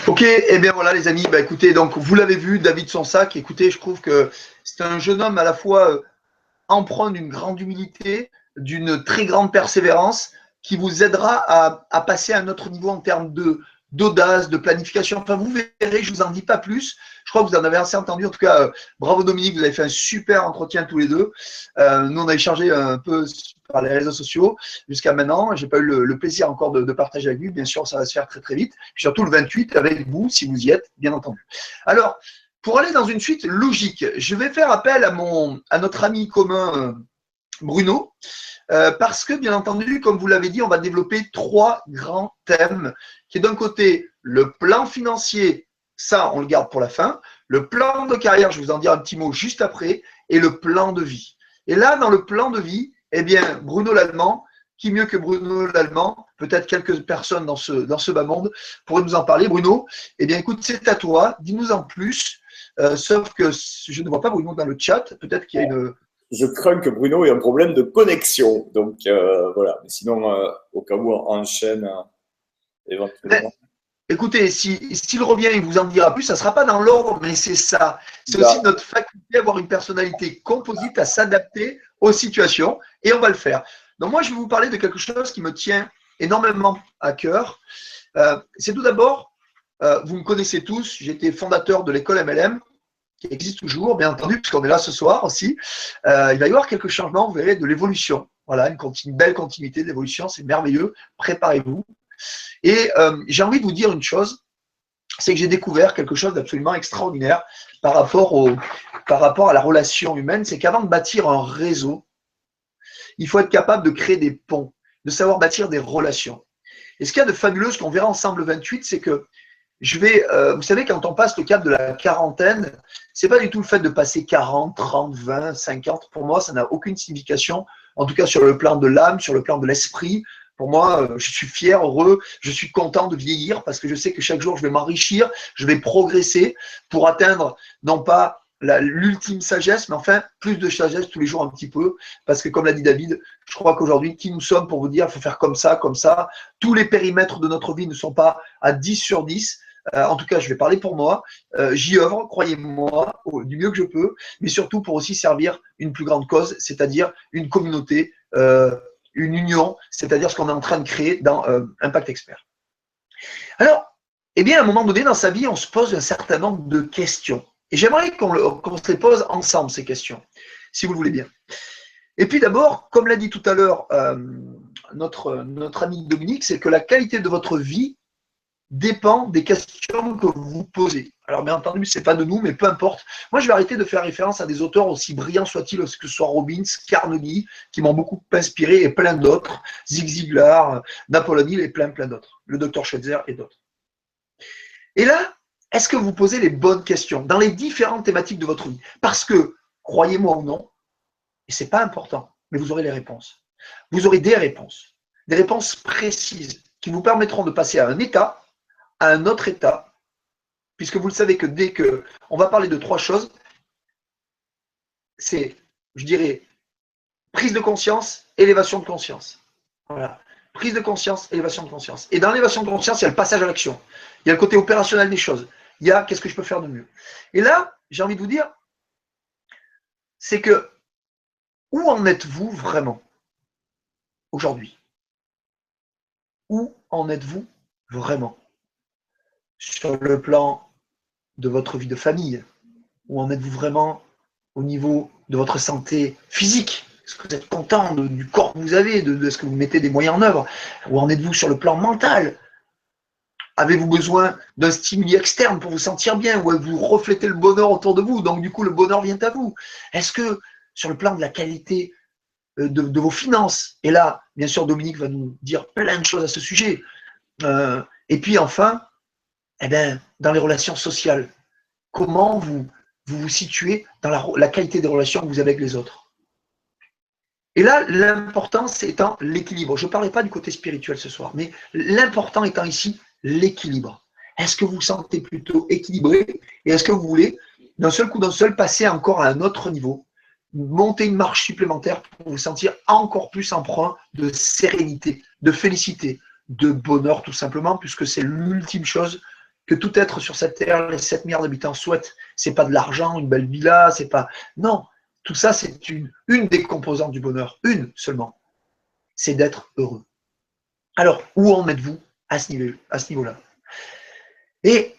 Ok, et bien voilà les amis, bah écoutez, donc vous l'avez vu, David Sonsac, écoutez, je trouve que c'est un jeune homme à la fois empreint d'une grande humilité, d'une très grande persévérance, qui vous aidera à passer à un autre niveau en termes d'audace, de planification. Enfin, vous verrez, je vous en dis pas plus. Je crois que vous en avez assez entendu. En tout cas, bravo Dominique, vous avez fait un super entretien tous les deux. Nous, on a échangé un peu par les réseaux sociaux jusqu'à maintenant. J'ai pas eu le plaisir encore de partager avec lui. Bien sûr, ça va se faire très très vite. Puis surtout le 28 avec vous, si vous y êtes, bien entendu. Alors, pour aller dans une suite logique, je vais faire appel à notre ami commun Bruno, parce que, bien entendu, comme vous l'avez dit, on va développer 3 grands thèmes, qui est d'un côté le plan financier, ça on le garde pour la fin, le plan de carrière, je vais vous en dire un petit mot juste après, et le plan de vie. Et là, dans le plan de vie, eh bien, Bruno l'Allemand, qui mieux que Bruno l'Allemand, peut-être quelques personnes dans ce bas monde, pourraient nous en parler. Bruno, eh bien, écoute, c'est à toi, dis-nous en plus, sauf que je ne vois pas Bruno dans le chat, peut-être qu'il y a une… Je crains que Bruno ait un problème de connexion. Donc, voilà. Mais sinon, au cas où, on enchaîne éventuellement. Écoutez, s'il revient, il vous en dira plus. Ça ne sera pas dans l'ordre, mais c'est ça. C'est aussi notre faculté à avoir une personnalité composite, à s'adapter aux situations, et on va le faire. Donc moi, je vais vous parler de quelque chose qui me tient énormément à cœur. C'est tout d'abord, vous me connaissez tous, j'étais fondateur de l'école MLM, qui existe toujours, bien entendu, puisqu'on est là ce soir aussi. Il va y avoir quelques changements, vous verrez, de l'évolution. Voilà, une belle continuité d'évolution, c'est merveilleux. Préparez-vous. Et j'ai envie de vous dire une chose, c'est que j'ai découvert quelque chose d'absolument extraordinaire par rapport à la relation humaine, c'est qu'avant de bâtir un réseau, il faut être capable de créer des ponts, de savoir bâtir des relations. Et ce qu'il y a de fabuleux, ce qu'on verra ensemble le 28, c'est que vous savez, quand on passe le cap de la quarantaine, c'est pas du tout le fait de passer 40, 30, 20, 50. Pour moi, ça n'a aucune signification, en tout cas sur le plan de l'âme, sur le plan de l'esprit. Pour moi, je suis fier, heureux, je suis content de vieillir parce que je sais que chaque jour, je vais m'enrichir, je vais progresser pour atteindre non pas l'ultime sagesse, mais enfin plus de sagesse tous les jours un petit peu, parce que comme l'a dit David, je crois qu'aujourd'hui, qui nous sommes pour vous dire, il faut faire comme ça, tous les périmètres de notre vie ne sont pas à 10 sur 10, en tout cas je vais parler pour moi, j'y œuvre, croyez-moi, du mieux que je peux, mais surtout pour aussi servir une plus grande cause, c'est-à-dire une communauté, une union, c'est-à-dire ce qu'on est en train de créer dans Impact Expert. Alors, eh bien à un moment donné dans sa vie, on se pose un certain nombre de questions. Et j'aimerais qu'on se les pose ensemble, ces questions, si vous le voulez bien. Et puis d'abord, comme l'a dit tout à l'heure notre ami Dominique, c'est que la qualité de votre vie dépend des questions que vous vous posez. Alors bien entendu, ce n'est pas de nous, mais peu importe. Moi, je vais arrêter de faire référence à des auteurs aussi brillants soient-ils, que ce soit Robbins, Carnegie, qui m'ont beaucoup inspiré, et plein d'autres, Zig Ziglar, Napoleon Hill et plein d'autres, le docteur Schweitzer et d'autres. Et là, est-ce que vous posez les bonnes questions dans les différentes thématiques de votre vie? Parce que, croyez-moi ou non, et ce n'est pas important, mais vous aurez les réponses. Vous aurez des réponses précises qui vous permettront de passer à un état, à un autre état, puisque vous le savez que dès qu'on va parler de 3 choses, c'est, je dirais, prise de conscience, élévation de conscience. Voilà. Prise de conscience, élévation de conscience. Et dans l'élévation de conscience, il y a le passage à l'action. Il y a le côté opérationnel des choses. Il y a qu'est-ce que je peux faire de mieux. Et là, j'ai envie de vous dire, c'est que où en êtes-vous vraiment aujourd'hui? Où en êtes-vous vraiment? Sur le plan de votre vie de famille? Où en êtes-vous vraiment au niveau de votre santé physique? Est-ce que vous êtes content du corps que vous avez, de ce que vous mettez des moyens en œuvre? Où en êtes-vous sur le plan mental? Avez-vous besoin d'un stimuli externe pour vous sentir bien? Ou vous reflétez le bonheur autour de vous, donc du coup le bonheur vient à vous? Est-ce que sur le plan de la qualité de vos finances, et là, bien sûr, Dominique va nous dire plein de choses à ce sujet, et puis enfin, eh bien, dans les relations sociales, comment vous situez dans la qualité des relations que vous avez avec les autres? Et là, l'importance étant l'équilibre. Je ne parlais pas du côté spirituel ce soir, mais l'important étant ici l'équilibre. Est-ce que vous vous sentez plutôt équilibré et est-ce que vous voulez, d'un seul coup, passer encore à un autre niveau, monter une marche supplémentaire pour vous sentir encore plus empreint de sérénité, de félicité, de bonheur tout simplement, puisque c'est l'ultime chose que tout être sur cette terre, les 7 milliards d'habitants souhaitent. C'est pas de l'argent, une belle villa, c'est pas. Non, tout ça, c'est une des composantes du bonheur, une seulement. C'est d'être heureux. Alors, où en êtes-vous à ce niveau-là? Et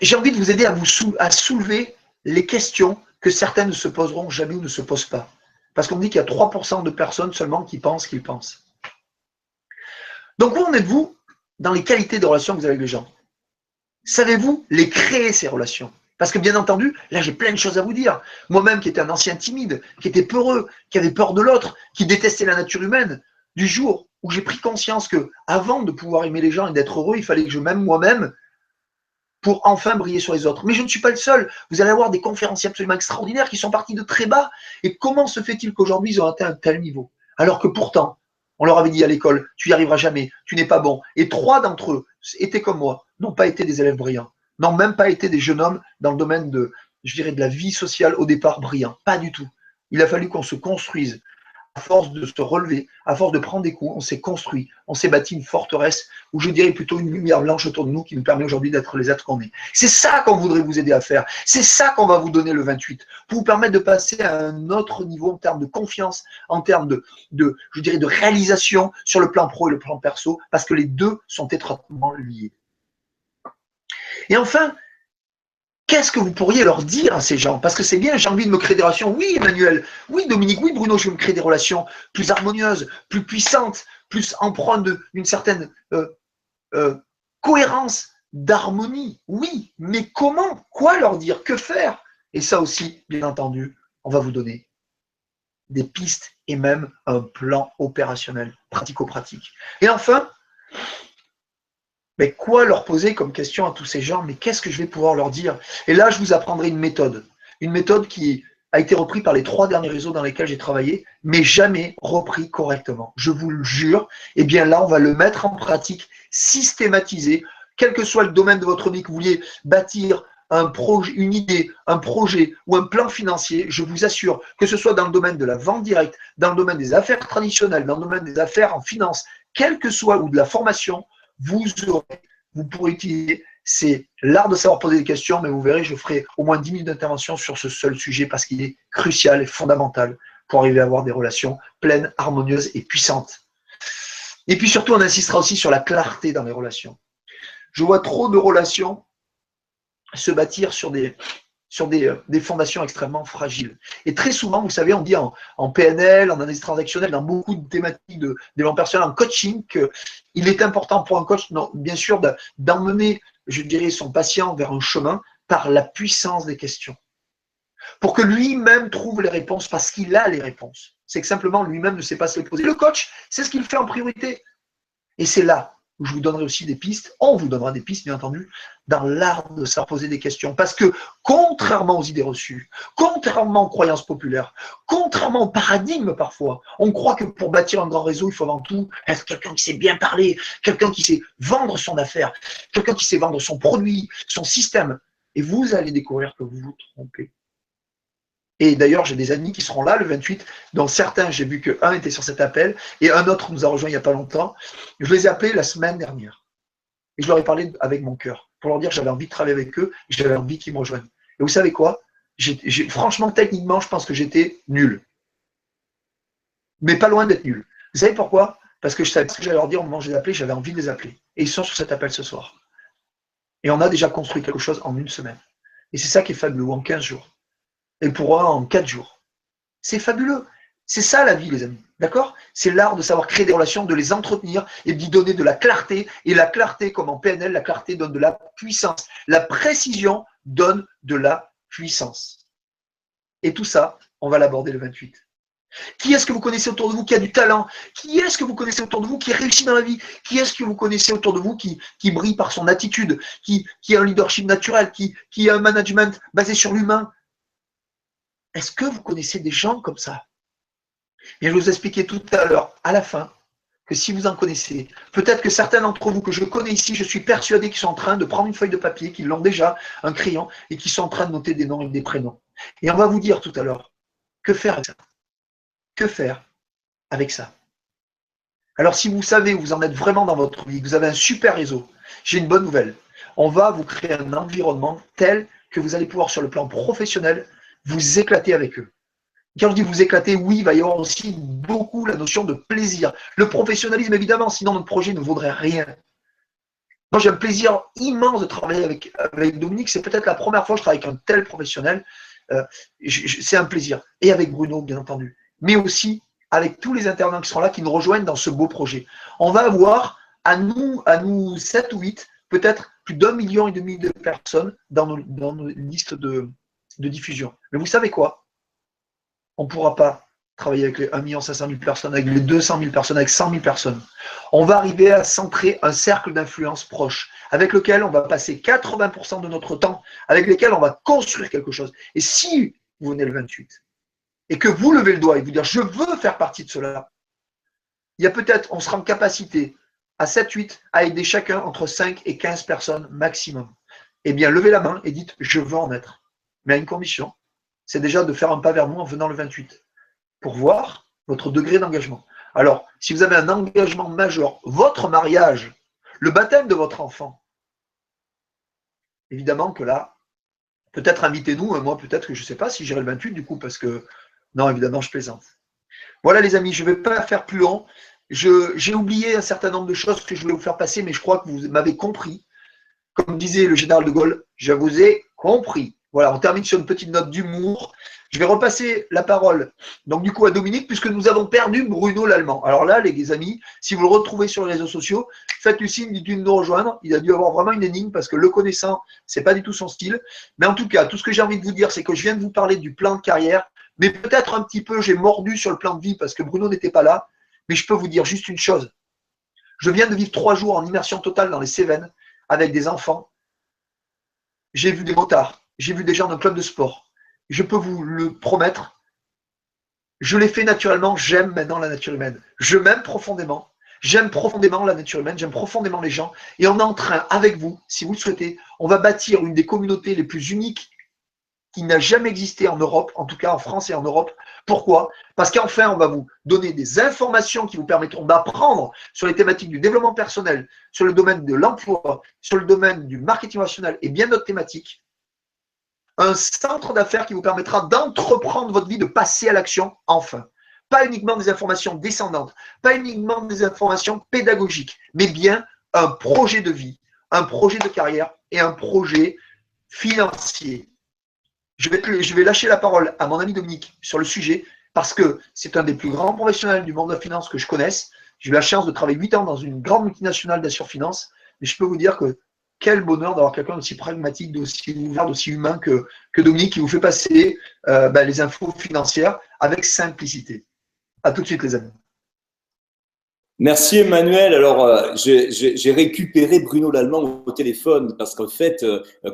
j'ai envie de vous aider à soulever les questions que certains ne se poseront jamais ou ne se posent pas. Parce qu'on dit qu'il y a 3% de personnes seulement qui pensent qu'ils pensent. Donc, où en êtes-vous dans les qualités de relations que vous avez avec les gens? Savez-vous les créer, ces relations? Parce que bien entendu, là j'ai plein de choses à vous dire. Moi-même qui étais un ancien timide, qui était peureux, qui avait peur de l'autre, qui détestait la nature humaine, du jour où j'ai pris conscience que avant de pouvoir aimer les gens et d'être heureux, il fallait que je m'aime moi-même pour enfin briller sur les autres. Mais je ne suis pas le seul. Vous allez avoir des conférenciers absolument extraordinaires qui sont partis de très bas. Et comment se fait-il qu'aujourd'hui ils ont atteint un tel niveau? Alors que pourtant, on leur avait dit à l'école, tu n'y arriveras jamais, tu n'es pas bon. Et 3 d'entre eux étaient comme moi, n'ont pas été des élèves brillants, n'ont même pas été des jeunes hommes dans le domaine de, je dirais, de la vie sociale au départ brillants. Pas du tout. Il a fallu qu'on se construise. À force de se relever, à force de prendre des coups, on s'est construit, on s'est bâti une forteresse, ou je dirais plutôt une lumière blanche autour de nous qui nous permet aujourd'hui d'être les êtres qu'on est. C'est ça qu'on voudrait vous aider à faire. C'est ça qu'on va vous donner le 28, pour vous permettre de passer à un autre niveau en termes de confiance, en termes je dirais, de réalisation sur le plan pro et le plan perso, parce que les deux sont étroitement liés. Et enfin, qu'est-ce que vous pourriez leur dire à ces gens? Parce que c'est bien, j'ai envie de me créer des relations. Oui, Emmanuel, oui, Dominique, oui, Bruno, je veux me créer des relations plus harmonieuses, plus puissantes, plus empreintes d'une certaine cohérence, d'harmonie. Oui, mais comment? Quoi leur dire? Que faire? Et ça aussi, bien entendu, on va vous donner des pistes et même un plan opérationnel, pratico-pratique. Et enfin, mais quoi leur poser comme question à tous ces gens? Mais qu'est-ce que je vais pouvoir leur dire? Et là, je vous apprendrai une méthode qui a été reprise par les 3 derniers réseaux dans lesquels j'ai travaillé, mais jamais repris correctement. Je vous le jure. Et bien là, on va le mettre en pratique, systématiser, quel que soit le domaine de votre vie, que vous vouliez bâtir un projet, une idée, un projet ou un plan financier, je vous assure que ce soit dans le domaine de la vente directe, dans le domaine des affaires traditionnelles, dans le domaine des affaires en finance, quel que soit, ou de la formation, vous pourrez utiliser, c'est l'art de savoir poser des questions, mais vous verrez, je ferai au moins 10 minutes d'intervention sur ce seul sujet parce qu'il est crucial et fondamental pour arriver à avoir des relations pleines, harmonieuses et puissantes. Et puis surtout, on insistera aussi sur la clarté dans les relations. Je vois trop de relations se bâtir sur des fondations extrêmement fragiles. Et très souvent, vous savez, on dit en PNL, en analyse transactionnelle, dans beaucoup de thématiques de développement personnel, en coaching, qu'il est important pour un coach, non, bien sûr, d'emmener, je dirais, son patient vers un chemin par la puissance des questions. Pour que lui-même trouve les réponses parce qu'il a les réponses. C'est que simplement lui-même ne sait pas se les poser. Le coach, c'est ce qu'il fait en priorité. Et c'est là où je vous donnerai aussi des pistes, on vous donnera des pistes, bien entendu, dans l'art de savoir poser des questions. Parce que, contrairement aux idées reçues, contrairement aux croyances populaires, contrairement au paradigme parfois, on croit que pour bâtir un grand réseau, il faut avant tout être quelqu'un qui sait bien parler, quelqu'un qui sait vendre son affaire, quelqu'un qui sait vendre son produit, son système. Et vous allez découvrir que vous vous trompez. Et d'ailleurs, j'ai des amis qui seront là le 28, dont certains, j'ai vu qu'un était sur cet appel, et un autre nous a rejoint il n'y a pas longtemps. Je les ai appelés la semaine dernière. Et je leur ai parlé avec mon cœur, pour leur dire que j'avais envie de travailler avec eux, j'avais envie qu'ils me rejoignent. Et vous savez quoi? Franchement, techniquement, je pense que j'étais nul. Mais pas loin d'être nul. Vous savez pourquoi? Parce que je savais ce que j'allais leur dire au moment où je les appelais, j'avais envie de les appeler. Et ils sont sur cet appel ce soir. Et on a déjà construit quelque chose en 1 semaine. Et c'est ça qui est fabuleux, ou en 15 jours. Et pour un en 4 jours. C'est fabuleux. C'est ça la vie, les amis. D'accord? C'est l'art de savoir créer des relations, de les entretenir et d'y donner de la clarté. Et la clarté, comme en PNL, la clarté donne de la puissance. La précision donne de la puissance. Et tout ça, on va l'aborder le 28. Qui est-ce que vous connaissez autour de vous qui a du talent? Qui est-ce que vous connaissez autour de vous qui réussit dans la vie? Qui est-ce que vous connaissez autour de vous qui brille par son attitude, qui a un leadership naturel, qui a un management basé sur l'humain? Est-ce que vous connaissez des gens comme ça? Bien, je vous expliquais tout à l'heure, à la fin, que si vous en connaissez, peut-être que certains d'entre vous que je connais ici, je suis persuadé qu'ils sont en train de prendre une feuille de papier, qu'ils l'ont déjà, un crayon, et qu'ils sont en train de noter des noms et des prénoms. Et on va vous dire tout à l'heure, que faire avec ça? Que faire avec ça? Alors si vous savez où vous en êtes vraiment dans votre vie, que vous avez un super réseau, j'ai une bonne nouvelle. On va vous créer un environnement tel que vous allez pouvoir, sur le plan professionnel, vous éclater avec eux. Quand je dis vous éclater, oui, il va y avoir aussi beaucoup la notion de plaisir. Le professionnalisme, évidemment, sinon notre projet ne vaudrait rien. Moi, j'ai un plaisir immense de travailler avec Dominique. C'est peut-être la première fois que je travaille avec un tel professionnel. C'est un plaisir. Et avec Bruno, bien entendu. Mais aussi avec tous les intervenants qui seront là, qui nous rejoignent dans ce beau projet. On va avoir à nous 7 ou 8, peut-être plus d'1,5 million de personnes dans nos listes de diffusion. Mais vous savez quoi? On ne pourra pas travailler avec les 1 500 000 personnes, avec les 200 000 personnes, avec 100 000 personnes. On va arriver à centrer un cercle d'influence proche, avec lequel on va passer 80% de notre temps, avec lequel on va construire quelque chose. Et si vous venez le 28, et que vous levez le doigt et vous dire « je veux faire partie de cela », il y a peut-être, on sera en capacité à 7-8 à aider chacun entre 5 et 15 personnes maximum. Eh bien, levez la main et dites « je veux en être ». Mais à une condition, c'est déjà de faire un pas vers moi en venant le 28, pour voir votre degré d'engagement. Alors, si vous avez un engagement majeur, votre mariage, le baptême de votre enfant, évidemment que là, peut-être invitez-nous, moi peut-être que je ne sais pas si j'irai le 28 du coup, parce que, non, évidemment, je plaisante. Voilà les amis, je ne vais pas faire plus long. J'ai oublié un certain nombre de choses que je voulais vous faire passer, mais je crois que vous m'avez compris. Comme disait le général de Gaulle, je vous ai compris. Voilà, on termine sur une petite note d'humour. Je vais repasser la parole donc du coup à Dominique, puisque nous avons perdu Bruno l'Allemand. Alors là, les amis, si vous le retrouvez sur les réseaux sociaux, faites-lui signe, dites-lui de nous rejoindre. Il a dû avoir vraiment une énigme, parce que le connaissant, ce n'est pas du tout son style. Mais en tout cas, tout ce que j'ai envie de vous dire, c'est que je viens de vous parler du plan de carrière, mais peut-être un petit peu, j'ai mordu sur le plan de vie, parce que Bruno n'était pas là. Mais je peux vous dire juste une chose. Je viens de vivre 3 jours en immersion totale dans les Cévennes, avec des enfants. J'ai vu des motards, j'ai vu des gens d'un club de sport. Je peux vous le promettre, je l'ai fait naturellement, j'aime maintenant la nature humaine. Je m'aime profondément, j'aime profondément la nature humaine, j'aime profondément les gens. Et on est en train, avec vous, si vous le souhaitez, on va bâtir une des communautés les plus uniques qui n'a jamais existé en Europe, en tout cas en France et en Europe. Pourquoi? Parce qu'enfin, on va vous donner des informations qui vous permettront d'apprendre sur les thématiques du développement personnel, sur le domaine de l'emploi, sur le domaine du marketing national et bien d'autres thématiques. Un centre d'affaires qui vous permettra d'entreprendre votre vie, de passer à l'action, enfin. Pas uniquement des informations descendantes, pas uniquement des informations pédagogiques, mais bien un projet de vie, un projet de carrière et un projet financier. Je vais lâcher la parole à mon ami Dominique sur le sujet, parce que c'est un des plus grands professionnels du monde de la finance que je connaisse. J'ai eu la chance de travailler 8 ans dans une grande multinationale d'assurance-finance, mais je peux vous dire que quel bonheur d'avoir quelqu'un d'aussi pragmatique, d'aussi ouvert, d'aussi humain que Dominique, qui vous fait passer les infos financières avec simplicité. À tout de suite les amis. Merci Emmanuel. Alors, j'ai récupéré Bruno l'Allemand au téléphone parce qu'en fait,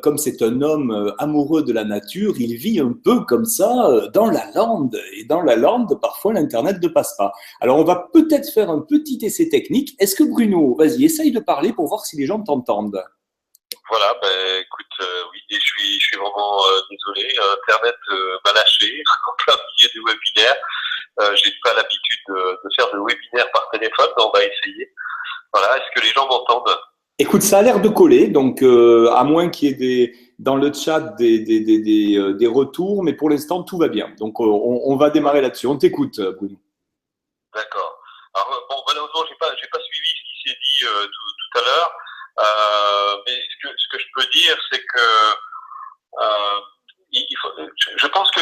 comme c'est un homme amoureux de la nature, il vit un peu comme ça dans la lande. Et dans la lande, parfois, l'Internet ne passe pas. Alors, on va peut-être faire un petit essai technique. Est-ce que Bruno, vas-y, essaye de parler pour voir si les gens t'entendent. Voilà, écoute, oui, et je suis vraiment désolé. Internet m'a lâché en plein milieu des webinaires. J'ai pas l'habitude de faire de webinaires par téléphone, mais on va essayer. Voilà, est-ce que les gens m'entendent? Écoute, ça a l'air de coller, donc à moins qu'il y ait dans le chat des retours, mais pour l'instant tout va bien. Donc on va démarrer là-dessus. On t'écoute, Bruno. D'accord. Alors bon, malheureusement, j'ai pas suivi ce qui s'est dit tout à l'heure, mais ce que je peux dire, c'est que je pense que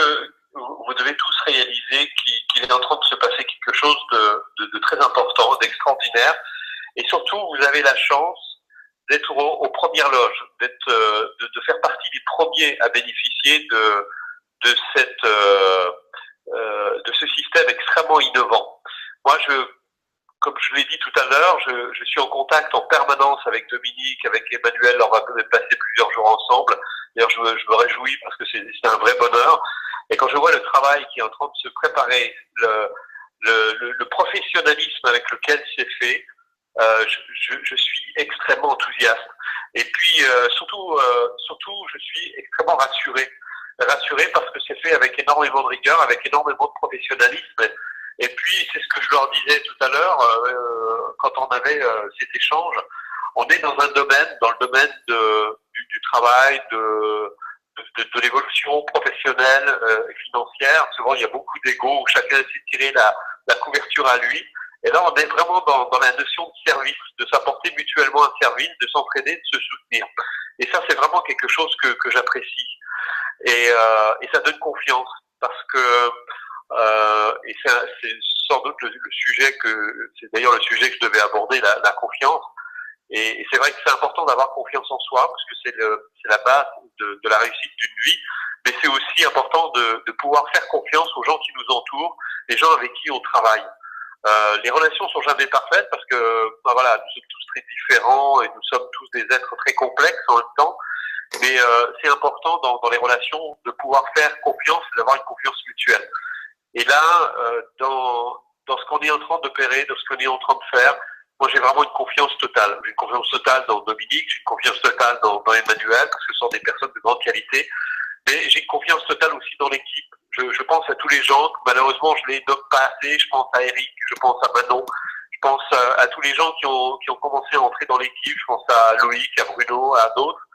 vous devez tous réaliser qu'il est en train de se passer quelque chose de très important, d'extraordinaire. Et surtout, vous avez la chance d'être aux premières loges, de faire partie des premiers à bénéficier de ce système extrêmement innovant. Moi, comme je l'ai dit tout à l'heure, je suis en contact en permanence avec Dominique, avec Emmanuel. On va même passer plusieurs jours ensemble. D'ailleurs, je me réjouis parce que c'est un vrai bonheur. Et quand je vois le travail qui est en train de se préparer, le professionnalisme avec lequel c'est fait, je suis extrêmement enthousiaste. Et puis, surtout, je suis extrêmement rassuré parce que c'est fait avec énormément de rigueur, avec énormément de professionnalisme. Et puis, c'est ce que je leur disais tout à l'heure quand on avait cet échange. on est dans un domaine, dans le domaine du travail, de l'évolution professionnelle et financière. Souvent, il y a beaucoup d'ego où chacun essaie de tirer la couverture à lui. Et là, on est vraiment dans la notion de service, de s'apporter mutuellement un service, de s'entraider, de se soutenir. Et ça, c'est vraiment quelque chose que j'apprécie. Et ça donne confiance parce que et c'est sans doute le sujet c'est d'ailleurs le sujet que je devais aborder, la confiance. Et c'est vrai que c'est important d'avoir confiance en soi parce que c'est la base de la réussite d'une vie. Mais c'est aussi important de pouvoir faire confiance aux gens qui nous entourent, les gens avec qui on travaille. Les relations sont jamais parfaites parce que voilà, nous sommes tous très différents et nous sommes tous des êtres très complexes en même temps. Mais c'est important dans les relations de pouvoir faire confiance et d'avoir une confiance mutuelle. Et là, dans ce qu'on est en train d'opérer, dans ce qu'on est en train de faire, moi j'ai vraiment une confiance totale. J'ai une confiance totale dans Dominique, j'ai une confiance totale dans Emmanuel, parce que ce sont des personnes de grande qualité. Mais j'ai une confiance totale aussi dans l'équipe. Je pense à tous les gens, malheureusement je les nomme pas assez. Je pense à Eric, je pense à Manon, je pense à tous les gens qui ont commencé à entrer dans l'équipe. Je pense à Loïc, à Bruno, à d'autres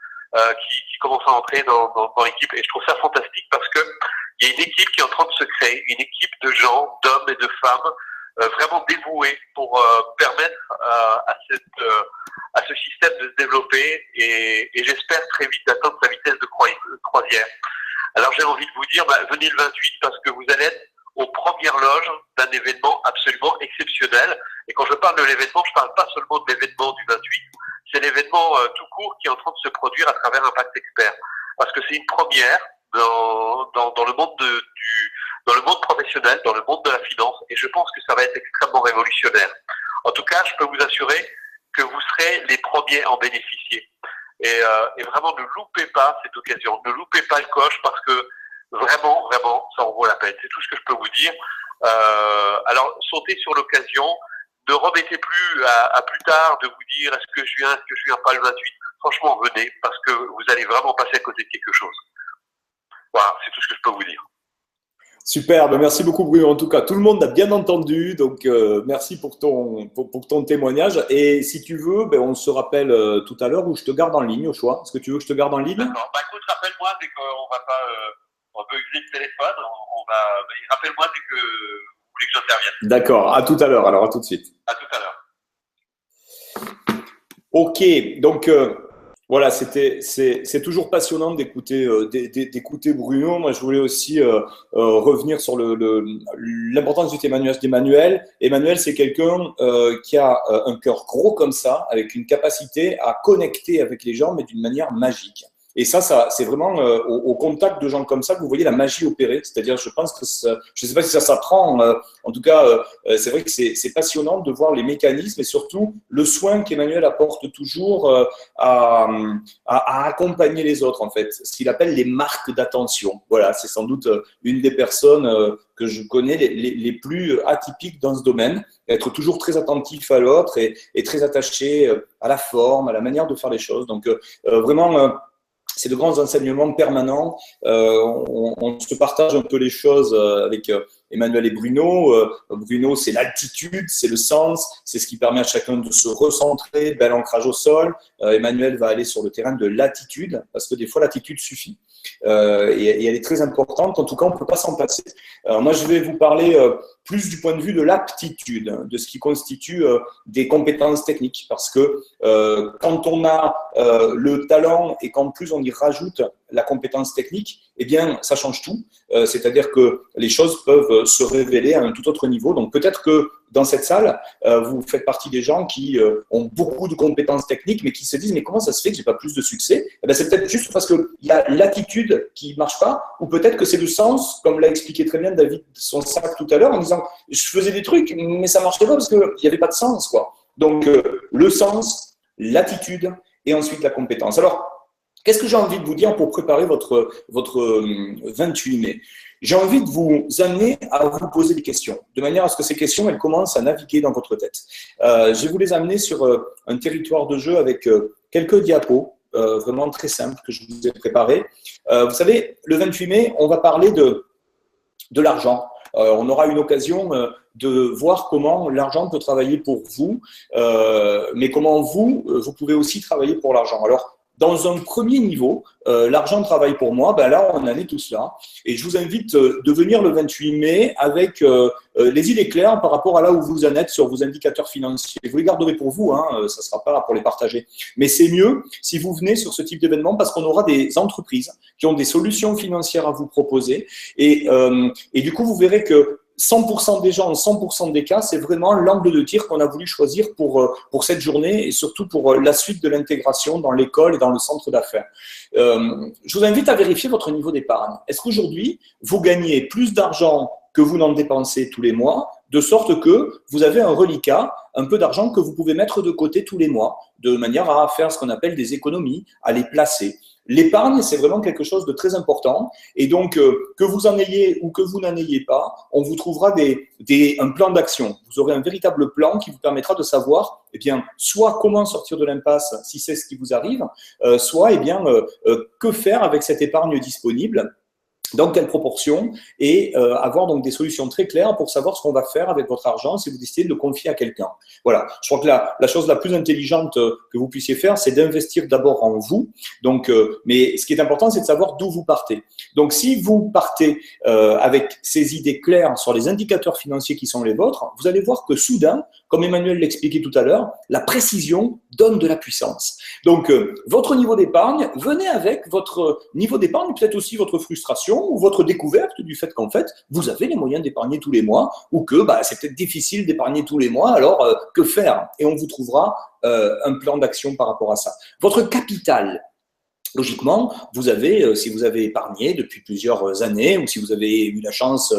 qui commencent à entrer dans l'équipe. Et je trouve ça fantastique parce que il y a une équipe qui est en train de se créer, une équipe de gens, d'hommes et de femmes vraiment dévoués pour permettre à ce système de se développer et j'espère très vite d'atteindre sa vitesse de croisière. Alors j'ai envie de vous dire, venez le 28 parce que vous allez être aux premières loges d'un événement absolument exceptionnel. Et quand je parle de l'événement, je parle pas seulement de l'événement du 28, c'est l'événement tout court qui est en train de se produire à travers Impact Expert. Parce que c'est une première dans le monde dans le monde professionnel, dans le monde de la finance, et je pense que ça va être extrêmement révolutionnaire. En tout cas, je peux vous assurer que vous serez les premiers à en bénéficier. Et vraiment, ne loupez pas cette occasion, ne loupez pas le coche parce que vraiment, ça en vaut la peine. C'est tout ce que je peux vous dire. Alors, sautez sur l'occasion, ne remettez plus à plus tard de vous dire est-ce que je viens pas le 28. Franchement, venez parce que vous allez vraiment passer à côté de quelque chose. Voilà, c'est tout ce que je peux vous dire. Super, merci beaucoup Bruno. En tout cas, tout le monde a bien entendu, donc merci pour ton témoignage. Et si tu veux, on se rappelle tout à l'heure ou je te garde en ligne au choix. Est-ce que tu veux que je te garde en ligne? D'accord, écoute, rappelle-moi dès qu'on va pas on peut utiliser le téléphone, rappelle-moi dès que vous voulez que j'intervienne. D'accord, à tout à l'heure, alors à tout de suite. À tout à l'heure. Ok, donc voilà, c'est toujours passionnant d'écouter Bruno. Moi, je voulais aussi revenir sur l'importance du témoignage d'Emmanuel. Emmanuel, c'est quelqu'un qui a un cœur gros comme ça, avec une capacité à connecter avec les gens, mais d'une manière magique. Et ça c'est vraiment au contact de gens comme ça que vous voyez la magie opérer. C'est-à-dire, je pense que je ne sais pas si ça s'apprend. En tout cas, c'est vrai que c'est passionnant de voir les mécanismes et surtout le soin qu'Emmanuel apporte toujours à accompagner les autres, en fait. Ce qu'il appelle les marques d'attention. Voilà, c'est sans doute une des personnes que je connais les plus atypiques dans ce domaine. Être toujours très attentif à l'autre et très attaché à la forme, à la manière de faire les choses. Donc, vraiment… c'est de grands enseignements permanents. On se partage un peu les choses avec Emmanuel et Bruno. Bruno, c'est l'altitude, c'est le sens, c'est ce qui permet à chacun de se recentrer, bel ancrage au sol. Emmanuel va aller sur le terrain de l'attitude, parce que des fois, l'attitude suffit. Et elle est très importante. En tout cas, on ne peut pas s'en passer. Moi, je vais vous parler plus du point de vue de l'aptitude, de ce qui constitue des compétences techniques. Parce que quand on a le talent et qu'en plus on y rajoute la compétence technique, eh bien, ça change tout. C'est-à-dire que les choses peuvent se révéler à un tout autre niveau. Donc, peut-être que dans cette salle, vous faites partie des gens qui ont beaucoup de compétences techniques, mais qui se disent « mais comment ça se fait que j'ai pas plus de succès ?» Eh bien, c'est peut-être juste parce qu'il y a l'attitude qui marche pas, ou peut-être que c'est le sens, comme l'a expliqué très bien David son sac tout à l'heure, en disant « je faisais des trucs, mais ça marchait pas parce qu'il n'y avait pas de sens, quoi. » Donc, le sens, l'attitude et ensuite la compétence. Alors, qu'est-ce que j'ai envie de vous dire pour préparer votre 28 mai? J'ai envie de vous amener à vous poser des questions, de manière à ce que ces questions, elles commencent à naviguer dans votre tête. Je vais vous les amener sur un territoire de jeu avec quelques diapos, vraiment très simples que je vous ai préparés. Vous savez, le 28 mai, on va parler de l'argent. On aura une occasion de voir comment l'argent peut travailler pour vous, mais comment vous pouvez aussi travailler pour l'argent. Alors, dans un premier niveau, l'argent travaille pour moi, ben là, on en est tous là. Et je vous invite de venir le 28 mai avec les idées claires par rapport à là où vous en êtes sur vos indicateurs financiers. Vous les garderez pour vous, hein, ça ne sera pas là pour les partager. Mais c'est mieux si vous venez sur ce type d'événement parce qu'on aura des entreprises qui ont des solutions financières à vous proposer. Et du coup, vous verrez que 100% des gens, en 100% des cas, c'est vraiment l'angle de tir qu'on a voulu choisir pour cette journée et surtout pour la suite de l'intégration dans l'école et dans le centre d'affaires. Je vous invite à vérifier votre niveau d'épargne. Est-ce qu'aujourd'hui, vous gagnez plus d'argent que vous n'en dépensez tous les mois, de sorte que vous avez un reliquat, un peu d'argent que vous pouvez mettre de côté tous les mois, de manière à faire ce qu'on appelle des économies, à les placer. L'épargne, c'est vraiment quelque chose de très important. Et donc, que vous en ayez ou que vous n'en ayez pas, on vous trouvera un plan d'action. Vous aurez un véritable plan qui vous permettra de savoir, eh bien, soit comment sortir de l'impasse si c'est ce qui vous arrive, soit, eh bien, que faire avec cette épargne disponible. Dans quelle proportion et avoir donc des solutions très claires pour savoir ce qu'on va faire avec votre argent si vous décidez de le confier à quelqu'un. Voilà, je crois que la chose la plus intelligente que vous puissiez faire, c'est d'investir d'abord en vous. Donc, mais ce qui est important, c'est de savoir d'où vous partez. Donc, si vous partez avec ces idées claires sur les indicateurs financiers qui sont les vôtres, vous allez voir que soudain, comme Emmanuel l'expliquait tout à l'heure, la précision donne de la puissance. Donc, votre niveau d'épargne, venez avec votre niveau d'épargne, peut-être aussi votre frustration ou votre découverte du fait qu'en fait, vous avez les moyens d'épargner tous les mois ou que c'est peut-être difficile d'épargner tous les mois, alors que faire? Et on vous trouvera un plan d'action par rapport à ça. Votre capital, logiquement, vous avez, si vous avez épargné depuis plusieurs années ou si vous avez eu la chance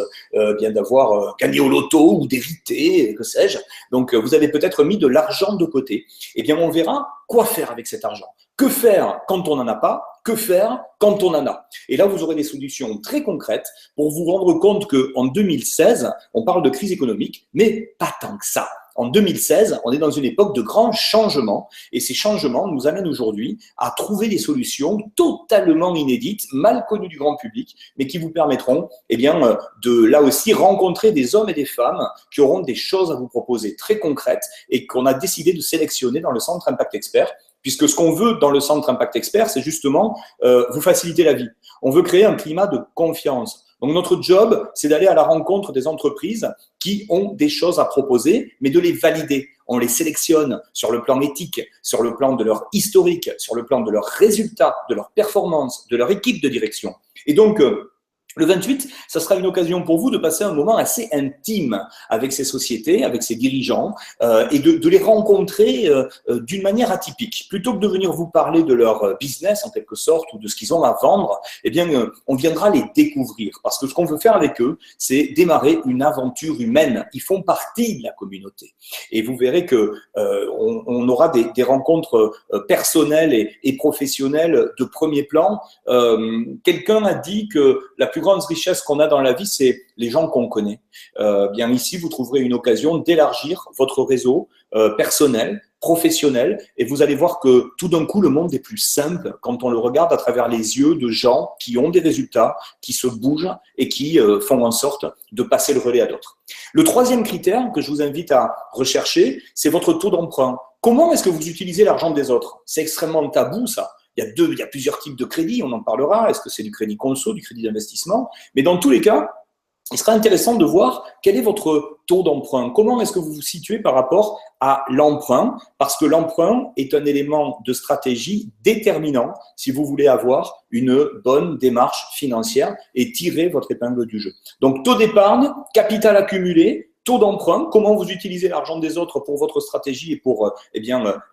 bien d'avoir gagné au loto ou d'hériter, que sais-je, donc vous avez peut-être mis de l'argent de côté. Eh bien, on verra quoi faire avec cet argent. Que faire quand on n'en a pas? Que faire quand on en a? Et là, vous aurez des solutions très concrètes pour vous rendre compte qu'en 2016, on parle de crise économique, mais pas tant que ça. En 2016, on est dans une époque de grands changements et ces changements nous amènent aujourd'hui à trouver des solutions totalement inédites, mal connues du grand public, mais qui vous permettront de là aussi rencontrer des hommes et des femmes qui auront des choses à vous proposer très concrètes et qu'on a décidé de sélectionner dans le Centre Impact Expert. Puisque ce qu'on veut dans le Centre Impact Expert, c'est justement vous faciliter la vie. On veut créer un climat de confiance. Donc, notre job, c'est d'aller à la rencontre des entreprises qui ont des choses à proposer, mais de les valider. On les sélectionne sur le plan éthique, sur le plan de leur historique, sur le plan de leurs résultats, de leur performance, de leur équipe de direction. Et donc, le 28, ça sera une occasion pour vous de passer un moment assez intime avec ces sociétés, avec ces dirigeants, et de les rencontrer d'une manière atypique. Plutôt que de venir vous parler de leur business en quelque sorte ou de ce qu'ils ont à vendre, eh bien, on viendra les découvrir. Parce que ce qu'on veut faire avec eux, c'est démarrer une aventure humaine. Ils font partie de la communauté. Et vous verrez que on aura des rencontres personnelles et professionnelles de premier plan. Quelqu'un a dit que la plus grande richesse qu'on a dans la vie, c'est les gens qu'on connaît. Bien ici, vous trouverez une occasion d'élargir votre réseau personnel, professionnel, et vous allez voir que tout d'un coup, le monde est plus simple quand on le regarde à travers les yeux de gens qui ont des résultats, qui se bougent et qui font en sorte de passer le relais à d'autres. Le troisième critère que je vous invite à rechercher, c'est votre taux d'emprunt. Comment est-ce que vous utilisez l'argent des autres? C'est extrêmement tabou, ça. Il y a plusieurs types de crédits, on en parlera. Est-ce que c'est du crédit conso, du crédit d'investissement? Mais dans tous les cas, il sera intéressant de voir quel est votre taux d'emprunt. Comment est-ce que vous vous situez par rapport à l'emprunt? Parce que l'emprunt est un élément de stratégie déterminant si vous voulez avoir une bonne démarche financière et tirer votre épingle du jeu. Donc, taux d'épargne, capital accumulé, taux d'emprunt, comment vous utilisez l'argent des autres pour votre stratégie et pour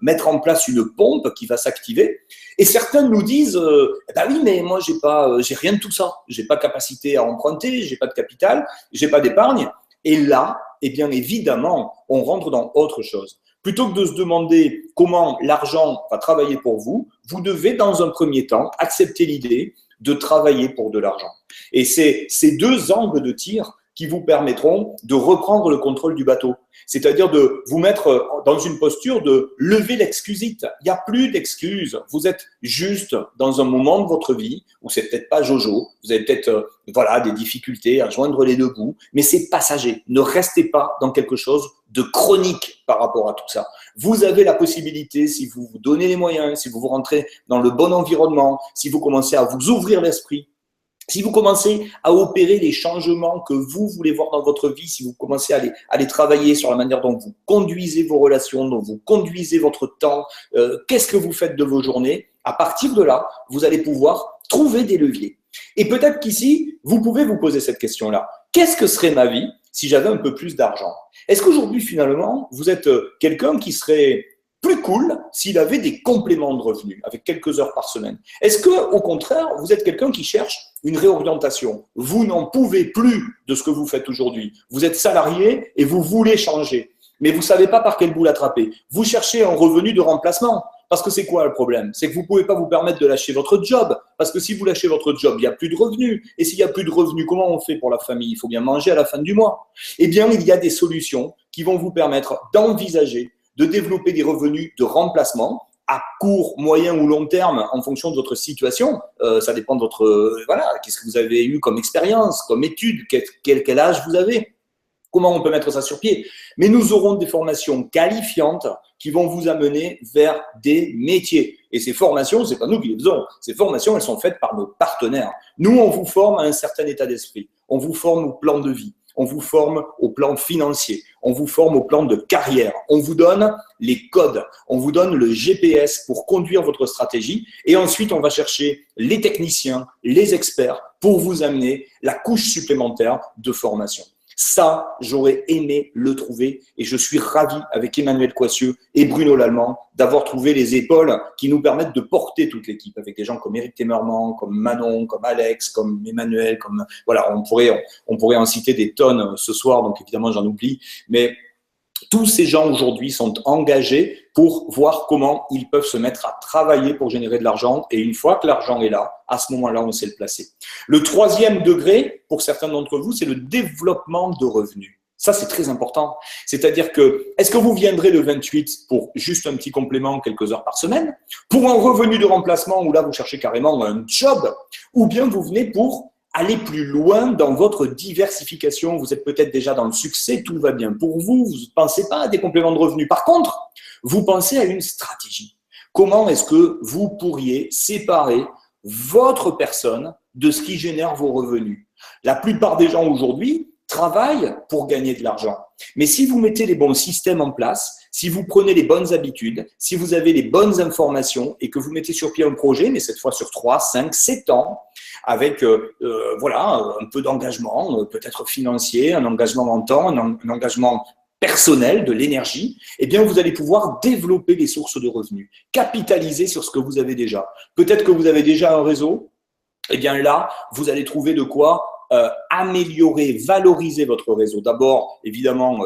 mettre en place une pompe qui va s'activer. Et certains nous disent oui, mais moi j'ai rien de tout ça, j'ai pas capacité à emprunter, j'ai pas de capital, j'ai pas d'épargne. Et là, évidemment, on rentre dans autre chose. Plutôt que de se demander comment l'argent va travailler pour vous, vous devez dans un premier temps accepter l'idée de travailler pour de l'argent. Et c'est ces deux angles de tir qui vous permettront de reprendre le contrôle du bateau. C'est-à-dire de vous mettre dans une posture de lever l'excusite. Il n'y a plus d'excuses. Vous êtes juste dans un moment de votre vie où c'est peut-être pas jojo. Vous avez peut-être des difficultés à joindre les deux bouts, mais c'est passager. Ne restez pas dans quelque chose de chronique par rapport à tout ça. Vous avez la possibilité, si vous vous donnez les moyens, si vous vous rentrez dans le bon environnement, si vous commencez à vous ouvrir l'esprit, si vous commencez à opérer les changements que vous voulez voir dans votre vie, si vous commencez à aller travailler sur la manière dont vous conduisez vos relations, dont vous conduisez votre temps, qu'est-ce que vous faites de vos journées, à partir de là, vous allez pouvoir trouver des leviers. Et peut-être qu'ici, vous pouvez vous poser cette question-là. Qu'est-ce que serait ma vie si j'avais un peu plus d'argent? Est-ce qu'aujourd'hui, finalement, vous êtes quelqu'un qui serait plus cool s'il avait des compléments de revenus avec quelques heures par semaine? Est-ce que, au contraire, vous êtes quelqu'un qui cherche une réorientation? Vous n'en pouvez plus de ce que vous faites aujourd'hui. Vous êtes salarié et vous voulez changer, mais vous ne savez pas par quel bout l'attraper. Vous cherchez un revenu de remplacement. Parce que c'est quoi le problème? C'est que vous ne pouvez pas vous permettre de lâcher votre job. Parce que si vous lâchez votre job, il n'y a plus de revenus. Et s'il n'y a plus de revenus, comment on fait pour la famille? Il faut bien manger à la fin du mois. Eh bien, il y a des solutions qui vont vous permettre d'envisager de développer des revenus de remplacement à court, moyen ou long terme en fonction de votre situation. Ça dépend de votre… qu'est-ce que vous avez eu comme expérience, comme étude, quel âge vous avez. Comment on peut mettre ça sur pied? Mais nous aurons des formations qualifiantes qui vont vous amener vers des métiers. Et ces formations, c'est pas nous qui les faisons. Ces formations, elles sont faites par nos partenaires. Nous, on vous forme à un certain état d'esprit. On vous forme au plan de vie. On vous forme au plan financier. On vous forme au plan de carrière. On vous donne les codes. On vous donne le GPS pour conduire votre stratégie. Et ensuite, on va chercher les techniciens, les experts pour vous amener la couche supplémentaire de formation. Ça, j'aurais aimé le trouver et je suis ravi avec Emmanuel Coissieux et Bruno Lallemand d'avoir trouvé les épaules qui nous permettent de porter toute l'équipe avec des gens comme Eric Temerman, comme Manon, comme Alex, comme Emmanuel, on pourrait en citer des tonnes ce soir, donc évidemment j'en oublie, mais tous ces gens aujourd'hui sont engagés pour voir comment ils peuvent se mettre à travailler pour générer de l'argent. Et une fois que l'argent est là, à ce moment-là, on sait le placer. Le troisième degré, pour certains d'entre vous, c'est le développement de revenus. Ça, c'est très important. C'est-à-dire que, est-ce que vous viendrez le 28 pour juste un petit complément, quelques heures par semaine, pour un revenu de remplacement où là, vous cherchez carrément un job, ou bien vous venez pour aller plus loin dans votre diversification. Vous êtes peut-être déjà dans le succès, tout va bien pour vous, vous ne pensez pas à des compléments de revenus. Par contre, vous pensez à une stratégie. Comment est-ce que vous pourriez séparer votre personne de ce qui génère vos revenus? La plupart des gens aujourd'hui travaillent pour gagner de l'argent. Mais si vous mettez les bons systèmes en place, si vous prenez les bonnes habitudes, si vous avez les bonnes informations et que vous mettez sur pied un projet, mais cette fois sur 3, 5, 7 ans, avec un peu d'engagement, peut-être financier, un engagement en temps, un engagement personnel, de l'énergie, eh bien vous allez pouvoir développer des sources de revenus, capitaliser sur ce que vous avez déjà. Peut-être que vous avez déjà un réseau, eh bien là, vous allez trouver de quoi améliorer, valoriser votre réseau. D'abord, évidemment,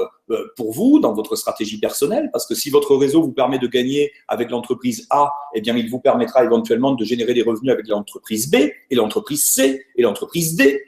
pour vous, dans votre stratégie personnelle, parce que si votre réseau vous permet de gagner avec l'entreprise A, eh bien, il vous permettra éventuellement de générer des revenus avec l'entreprise B, et l'entreprise C, et l'entreprise D.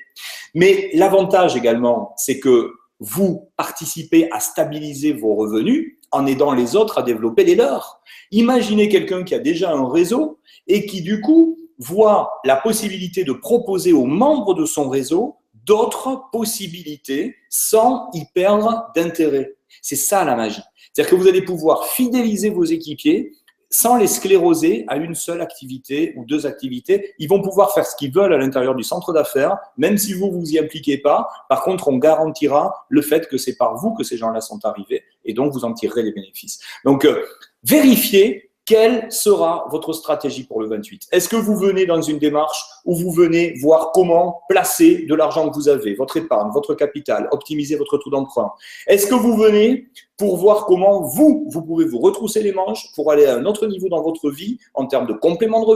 Mais l'avantage également, c'est que vous participez à stabiliser vos revenus en aidant les autres à développer les leurs. Imaginez quelqu'un qui a déjà un réseau et qui, du coup, voit la possibilité de proposer aux membres de son réseau d'autres possibilités sans y perdre d'intérêt. C'est ça la magie. C'est-à-dire que vous allez pouvoir fidéliser vos équipiers sans les scléroser à une seule activité ou deux activités. Ils vont pouvoir faire ce qu'ils veulent à l'intérieur du centre d'affaires, même si vous vous y impliquez pas. Par contre, on garantira le fait que c'est par vous que ces gens-là sont arrivés et donc vous en tirerez les bénéfices. Donc, vérifiez quelle sera votre stratégie pour le 28. Est-ce que vous venez dans une démarche où vous venez voir comment placer de l'argent que vous avez, votre épargne, votre capital, optimiser votre taux d'emprunt? Est-ce que vous venez pour voir comment vous pouvez vous retrousser les manches pour aller à un autre niveau dans votre vie en termes de complément de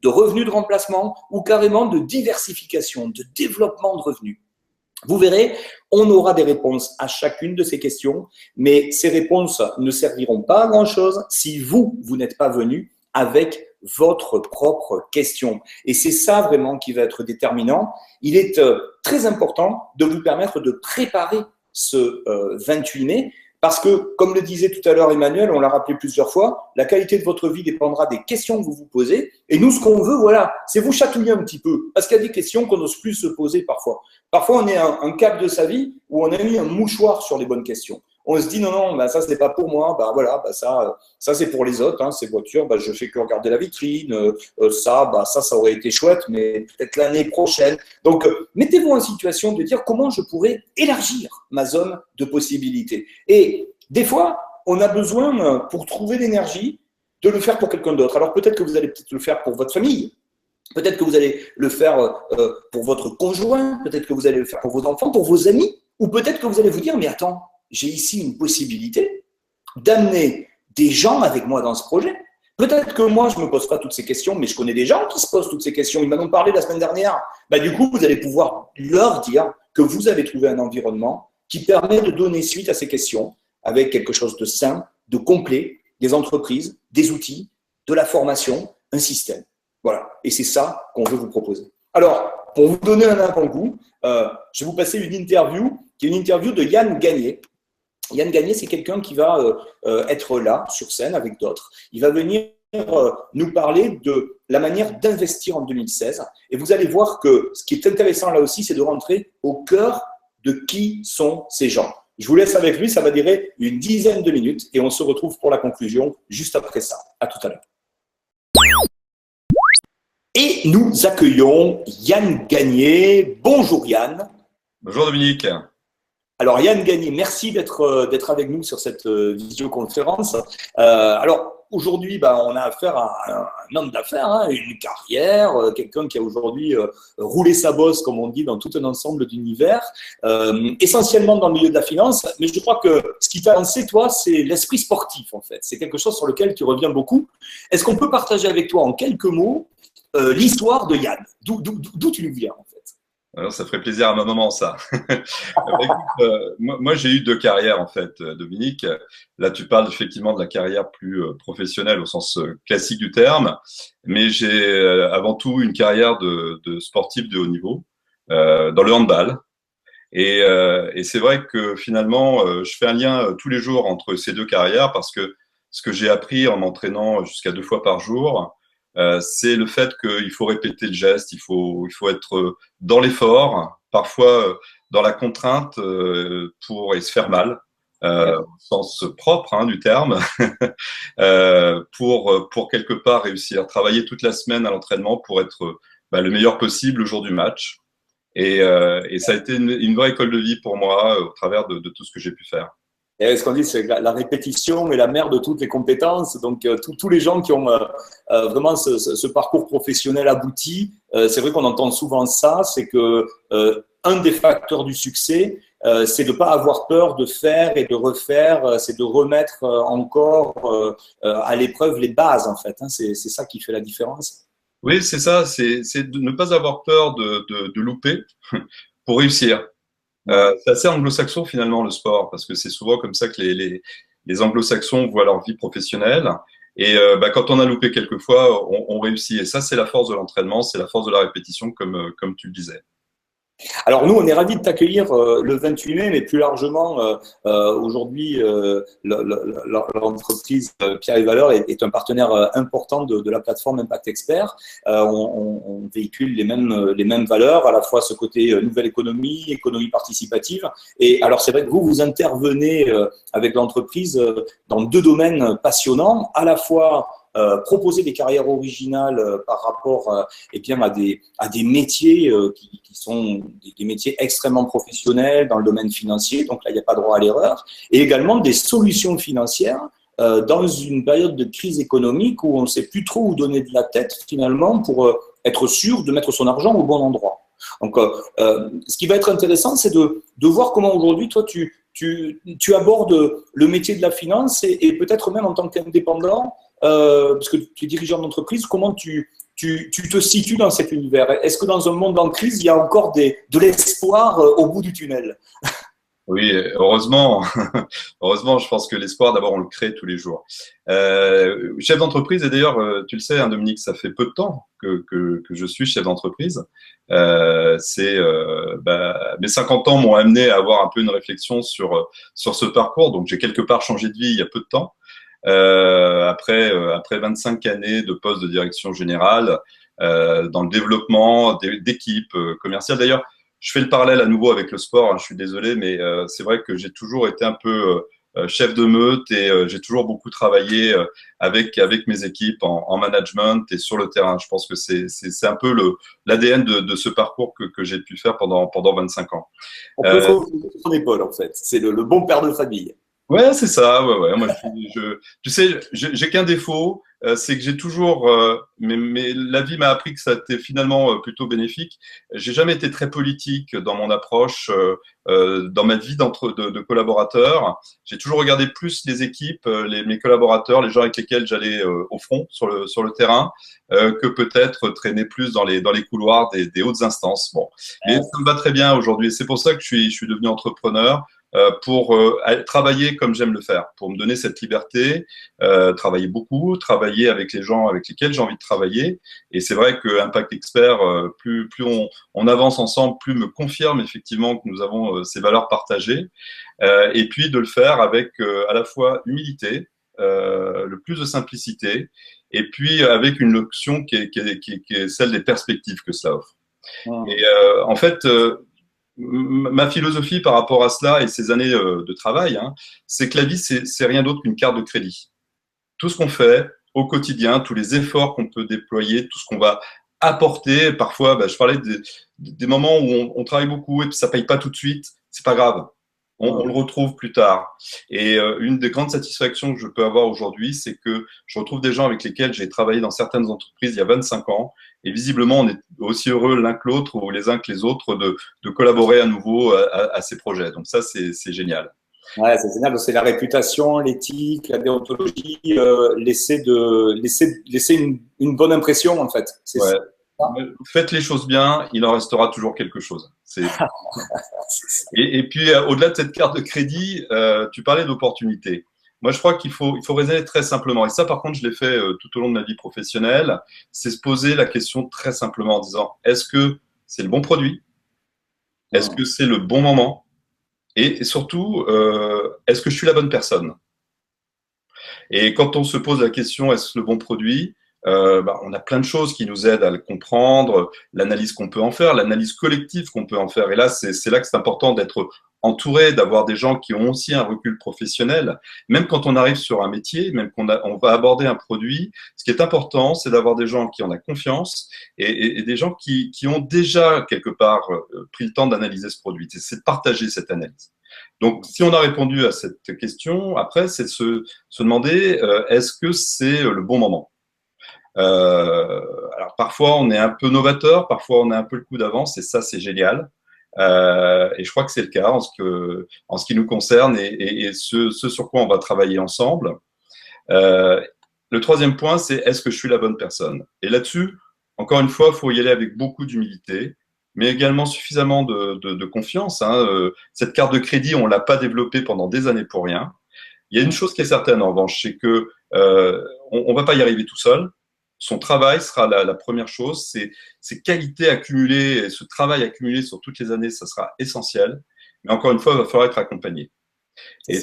revenus de remplacement ou carrément de diversification, de développement de revenus? Vous verrez, on aura des réponses à chacune de ces questions, mais ces réponses ne serviront pas à grand-chose si vous n'êtes pas venu avec votre propre question. Et c'est ça vraiment qui va être déterminant. Il est très important de vous permettre de préparer ce 28 mai Parce que, comme le disait tout à l'heure Emmanuel, on l'a rappelé plusieurs fois, la qualité de votre vie dépendra des questions que vous vous posez. Et nous, ce qu'on veut, voilà, c'est vous chatouiller un petit peu. Parce qu'il y a des questions qu'on n'ose plus se poser parfois. Parfois, on est à un cap de sa vie où on a mis un mouchoir sur les bonnes questions. On se dit non, ça c'est pas pour moi, voilà, ça c'est pour les autres, ces voitures, je fais que regarder la vitrine, ça aurait été chouette, mais peut-être l'année prochaine. Donc mettez-vous en situation de dire comment je pourrais élargir ma zone de possibilités. Et des fois, on a besoin pour trouver l'énergie de le faire pour quelqu'un d'autre. Alors peut-être que vous allez le faire pour votre famille. Peut-être que vous allez le faire pour votre conjoint, peut-être que vous allez le faire pour vos enfants, pour vos amis, ou peut-être que vous allez vous dire, mais attends, j'ai ici une possibilité d'amener des gens avec moi dans ce projet. Peut-être que moi, je ne me pose pas toutes ces questions, mais je connais des gens qui se posent toutes ces questions. Ils m'en ont parlé la semaine dernière. Du coup, vous allez pouvoir leur dire que vous avez trouvé un environnement qui permet de donner suite à ces questions avec quelque chose de sain, de complet, des entreprises, des outils, de la formation, un système. Voilà. Et c'est ça qu'on veut vous proposer. Alors, pour vous donner un avant-goût, je vais vous passer une interview qui est une interview de Yann Gagné. Yann Gagné, c'est quelqu'un qui va être là, sur scène, avec d'autres. Il va venir nous parler de la manière d'investir en 2016. Et vous allez voir que ce qui est intéressant là aussi, c'est de rentrer au cœur de qui sont ces gens. Je vous laisse avec lui, ça va durer une dizaine de minutes et on se retrouve pour la conclusion juste après ça. À tout à l'heure. Et nous accueillons Yann Gagné. Bonjour Yann. Bonjour Dominique. Alors Yann Gagné, merci d'être avec nous sur cette visioconférence. Alors aujourd'hui, on a affaire à un homme d'affaires, une carrière, quelqu'un qui a aujourd'hui roulé sa bosse, comme on dit, dans tout un ensemble d'univers, essentiellement dans le milieu de la finance. Mais je crois que ce qui t'a lancé, toi, c'est l'esprit sportif en fait. C'est quelque chose sur lequel tu reviens beaucoup. Est-ce qu'on peut partager avec toi en quelques mots l'histoire de Yann? D'où tu nous viens en fait? Alors, ça ferait plaisir à ma maman, ça. Moi, j'ai eu deux carrières, en fait, Dominique. Là, tu parles effectivement de la carrière plus professionnelle au sens classique du terme, mais j'ai avant tout une carrière de sportif de haut niveau dans le handball. Et c'est vrai que finalement, je fais un lien tous les jours entre ces deux carrières parce que ce que j'ai appris en m'entraînant jusqu'à 2 fois par jour, c'est le fait qu'il faut répéter le geste, il faut être dans l'effort, parfois dans la contrainte et se faire mal, au sens propre du terme, pour quelque part réussir. Travailler toute la semaine à l'entraînement pour être le meilleur possible le jour du match. Et ça a été une vraie école de vie pour moi au travers de tout ce que j'ai pu faire. Et ce qu'on dit, c'est que la répétition est la mère de toutes les compétences. Donc, tous les gens qui ont vraiment ce parcours professionnel abouti, c'est vrai qu'on entend souvent ça, c'est que un des facteurs du succès, c'est de ne pas avoir peur de faire et de refaire, c'est de remettre encore à l'épreuve les bases, en fait. C'est ça qui fait la différence. Oui, c'est ça, c'est de ne pas avoir peur de louper pour réussir. C'est assez anglo-saxon finalement le sport, parce que c'est souvent comme ça que les anglo-saxons voient leur vie professionnelle. Et quand on a loupé quelques fois, on réussit. Et ça, c'est la force de l'entraînement, c'est la force de la répétition, comme tu le disais. Alors nous, on est ravis de t'accueillir le 28 mai, mais plus largement, aujourd'hui, l'entreprise Pierre et Valeur est un partenaire important de la plateforme Impact Expert. On véhicule les mêmes valeurs, à la fois ce côté nouvelle économie participative. Et alors c'est vrai que vous intervenez avec l'entreprise dans 2 domaines passionnants, à la fois proposer des carrières originales par rapport à des métiers qui sont des métiers extrêmement professionnels dans le domaine financier, donc là il n'y a pas droit à l'erreur, et également des solutions financières dans une période de crise économique où on ne sait plus trop où donner de la tête finalement pour être sûr de mettre son argent au bon endroit. Donc ce qui va être intéressant, c'est de voir comment aujourd'hui toi tu abordes le métier de la finance et peut-être même en tant qu'indépendant, parce que tu es dirigeant d'entreprise, comment tu te situes dans cet univers? Est-ce que dans un monde en crise, il y a encore de l'espoir au bout du tunnel? Oui, heureusement, heureusement, je pense que l'espoir, d'abord, on le crée tous les jours. Chef d'entreprise, et d'ailleurs, tu le sais, hein, Dominique, ça fait peu de temps que je suis chef d'entreprise. Mes 50 ans m'ont amené à avoir un peu une réflexion sur ce parcours. Donc, j'ai quelque part changé de vie il y a peu de temps. Après 25 années de poste de direction générale, dans le développement d'équipes commerciales. D'ailleurs, je fais le parallèle à nouveau avec le sport, hein, je suis désolé, mais c'est vrai que j'ai toujours été un peu chef de meute et j'ai toujours beaucoup travaillé avec mes équipes en management et sur le terrain. Je pense que c'est un peu l'ADN de ce parcours que j'ai pu faire pendant 25 ans. On peut se reposer sur son épaule, en fait. C'est le bon père de famille. Ouais, c'est ça. Ouais. Moi, tu sais, j'ai qu'un défaut, c'est que j'ai toujours, mais la vie m'a appris que ça a été finalement plutôt bénéfique. J'ai jamais été très politique dans mon approche, dans ma vie de collaborateur. J'ai toujours regardé plus les équipes, mes collaborateurs, les gens avec lesquels j'allais au front sur le terrain, que peut-être traîner plus dans les couloirs des hautes instances. Bon, mais ça me va très bien aujourd'hui. Et c'est pour ça que je suis devenu entrepreneur. Pour travailler comme j'aime le faire, pour me donner cette liberté, travailler beaucoup, travailler avec les gens avec lesquels j'ai envie de travailler. Et c'est vrai que Impact Expert, plus on avance ensemble, plus me confirme effectivement que nous avons ces valeurs partagées. Et puis de le faire avec à la fois humilité, le plus de simplicité, et puis avec une notion qui est celle des perspectives que cela offre. Et en fait, ma philosophie par rapport à cela et ces années de travail, hein, c'est que la vie, c'est rien d'autre qu'une carte de crédit. Tout ce qu'on fait au quotidien, tous les efforts qu'on peut déployer, tout ce qu'on va apporter, parfois, je parlais des moments où on travaille beaucoup et puis ça paye pas tout de suite, c'est pas grave. On le retrouve plus tard. Et une des grandes satisfactions que je peux avoir aujourd'hui, c'est que je retrouve des gens avec lesquels j'ai travaillé dans certaines entreprises il y a 25 ans. Et visiblement, on est aussi heureux l'un que l'autre ou les uns que les autres de collaborer à nouveau à ces projets. Donc ça, c'est génial. Ouais, c'est génial. C'est la réputation, l'éthique, la déontologie, laisser une bonne impression, en fait. C'est ouais. ça. Faites les choses bien, il en restera toujours quelque chose. Et puis, au-delà de cette carte de crédit, tu parlais d'opportunités. Moi, je crois qu'il faut raisonner très simplement. Et ça, par contre, je l'ai fait tout au long de ma vie professionnelle. C'est se poser la question très simplement en disant, est-ce que c'est le bon produit? Est-ce que c'est le bon moment? Et surtout, est-ce que je suis la bonne personne? Et quand on se pose la question, est-ce le bon produit? On a plein de choses qui nous aident à le comprendre, l'analyse qu'on peut en faire, l'analyse collective qu'on peut en faire. Et là, c'est là que c'est important d'être entouré, d'avoir des gens qui ont aussi un recul professionnel. Même quand on arrive sur un métier, même on va aborder un produit, ce qui est important, c'est d'avoir des gens qui en ont confiance et des gens qui ont déjà quelque part pris le temps d'analyser ce produit. C'est de partager cette analyse. Donc, si on a répondu à cette question, après, c'est de se demander est-ce que c'est le bon moment? Alors parfois on est un peu novateur, parfois on a un peu le coup d'avance et ça c'est génial. Et je crois que c'est le cas en ce qui nous concerne et ce sur quoi on va travailler ensemble. Le troisième point, c'est est-ce que je suis la bonne personne? Et là-dessus, encore une fois, il faut y aller avec beaucoup d'humilité, mais également suffisamment de confiance. Hein. Cette carte de crédit, on l'a pas développée pendant des années pour rien. Il y a une chose qui est certaine en revanche, c'est que on va pas y arriver tout seul. Son travail sera la première chose, ces qualités accumulées, et ce travail accumulé sur toutes les années, ça sera essentiel. Mais encore une fois, il va falloir être accompagné. Et si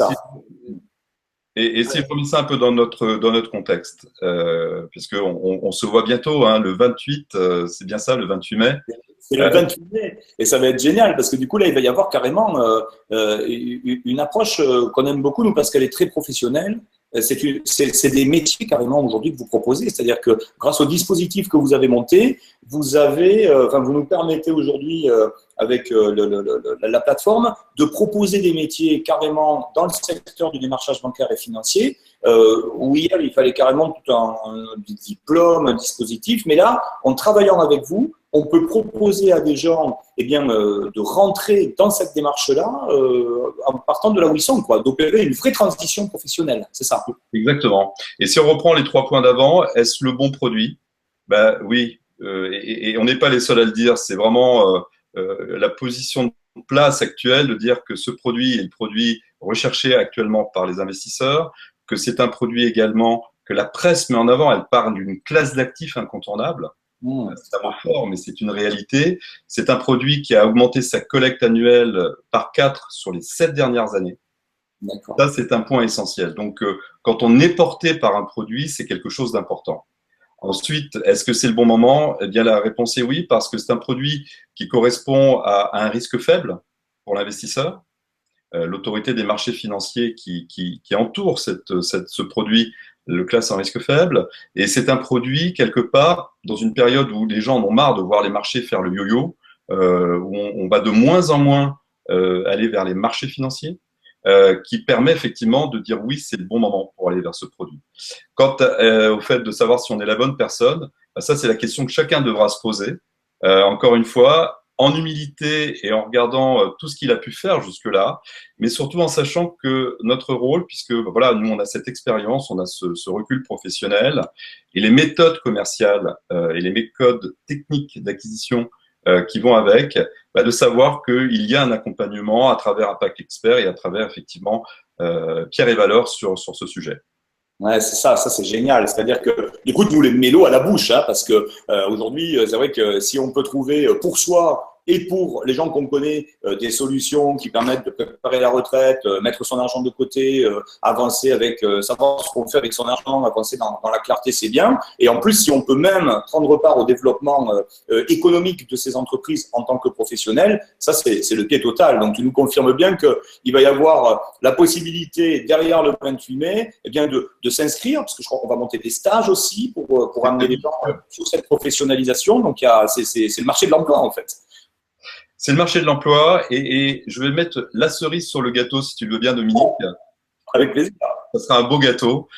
je remets ça un peu dans notre contexte, puisqu'on se voit bientôt, hein, le 28, c'est bien ça, le 28 mai. C'est le 28 mai, et ça va être génial, parce que du coup, là, il va y avoir carrément une approche qu'on aime beaucoup, nous, parce qu'elle est très professionnelle. C'est des métiers carrément aujourd'hui que vous proposez, c'est-à-dire que grâce au dispositif que vous avez monté, vous nous permettez aujourd'hui avec la plateforme de proposer des métiers carrément dans le secteur du démarchage bancaire et financier, où hier il fallait carrément tout un diplôme, un dispositif, mais là, en travaillant avec vous, on peut proposer à des gens de rentrer dans cette démarche-là en partant de là où ils sont, d'opérer une vraie transition professionnelle. C'est ça. Exactement. Et si on reprend les 3 points d'avant, est-ce le bon produit? Oui, et on n'est pas les seuls à le dire. C'est vraiment la position place actuelle de dire que ce produit est le produit recherché actuellement par les investisseurs, que c'est un produit également que la presse met en avant. Elle parle d'une classe d'actifs incontournable. C'est un mot fort, mais c'est une réalité. C'est un produit qui a augmenté sa collecte annuelle par 4 sur les 7 dernières années. Ça, c'est un point essentiel. Donc, quand on est porté par un produit, c'est quelque chose d'important. Ensuite, est-ce que c'est le bon moment? Eh bien, la réponse est oui, parce que c'est un produit qui correspond à un risque faible pour l'investisseur. L'autorité des marchés financiers qui entoure ce produit le classe en risque faible. Et c'est un produit, quelque part, dans une période où les gens en ont marre de voir les marchés faire le yo-yo, où on va de moins en moins aller vers les marchés financiers, qui permet effectivement de dire oui, c'est le bon moment pour aller vers ce produit. Quant au fait de savoir si on est la bonne personne, ça, c'est la question que chacun devra se poser. Encore une fois, en humilité et en regardant tout ce qu'il a pu faire jusque-là, mais surtout en sachant que notre rôle, puisque voilà, nous on a cette expérience, on a ce recul professionnel, et les méthodes commerciales et les méthodes techniques d'acquisition qui vont avec, de savoir qu'il y a un accompagnement à travers Impact Expert et à travers effectivement Pierre et Valeur sur ce sujet. Ouais, c'est ça c'est génial. C'est-à-dire que, du coup, nous les mélos à la bouche, hein, parce que aujourd'hui, c'est vrai que si on peut trouver pour soi et pour les gens qu'on connaît des solutions qui permettent de préparer la retraite, mettre son argent de côté, avancer avec, savoir ce qu'on fait avec son argent, avancer dans la clarté, c'est bien. Et en plus, si on peut même prendre part au développement économique de ces entreprises en tant que professionnel, ça c'est le pied total. Donc tu nous confirmes bien qu'il va y avoir la possibilité derrière le 28 mai, eh bien de s'inscrire, parce que je crois qu'on va monter des stages aussi pour amener les gens sur cette professionnalisation. Donc c'est le marché de l'emploi en fait. C'est le marché de l'emploi et je vais mettre la cerise sur le gâteau, si tu le veux bien, Dominique. Avec plaisir. Ça sera un beau gâteau.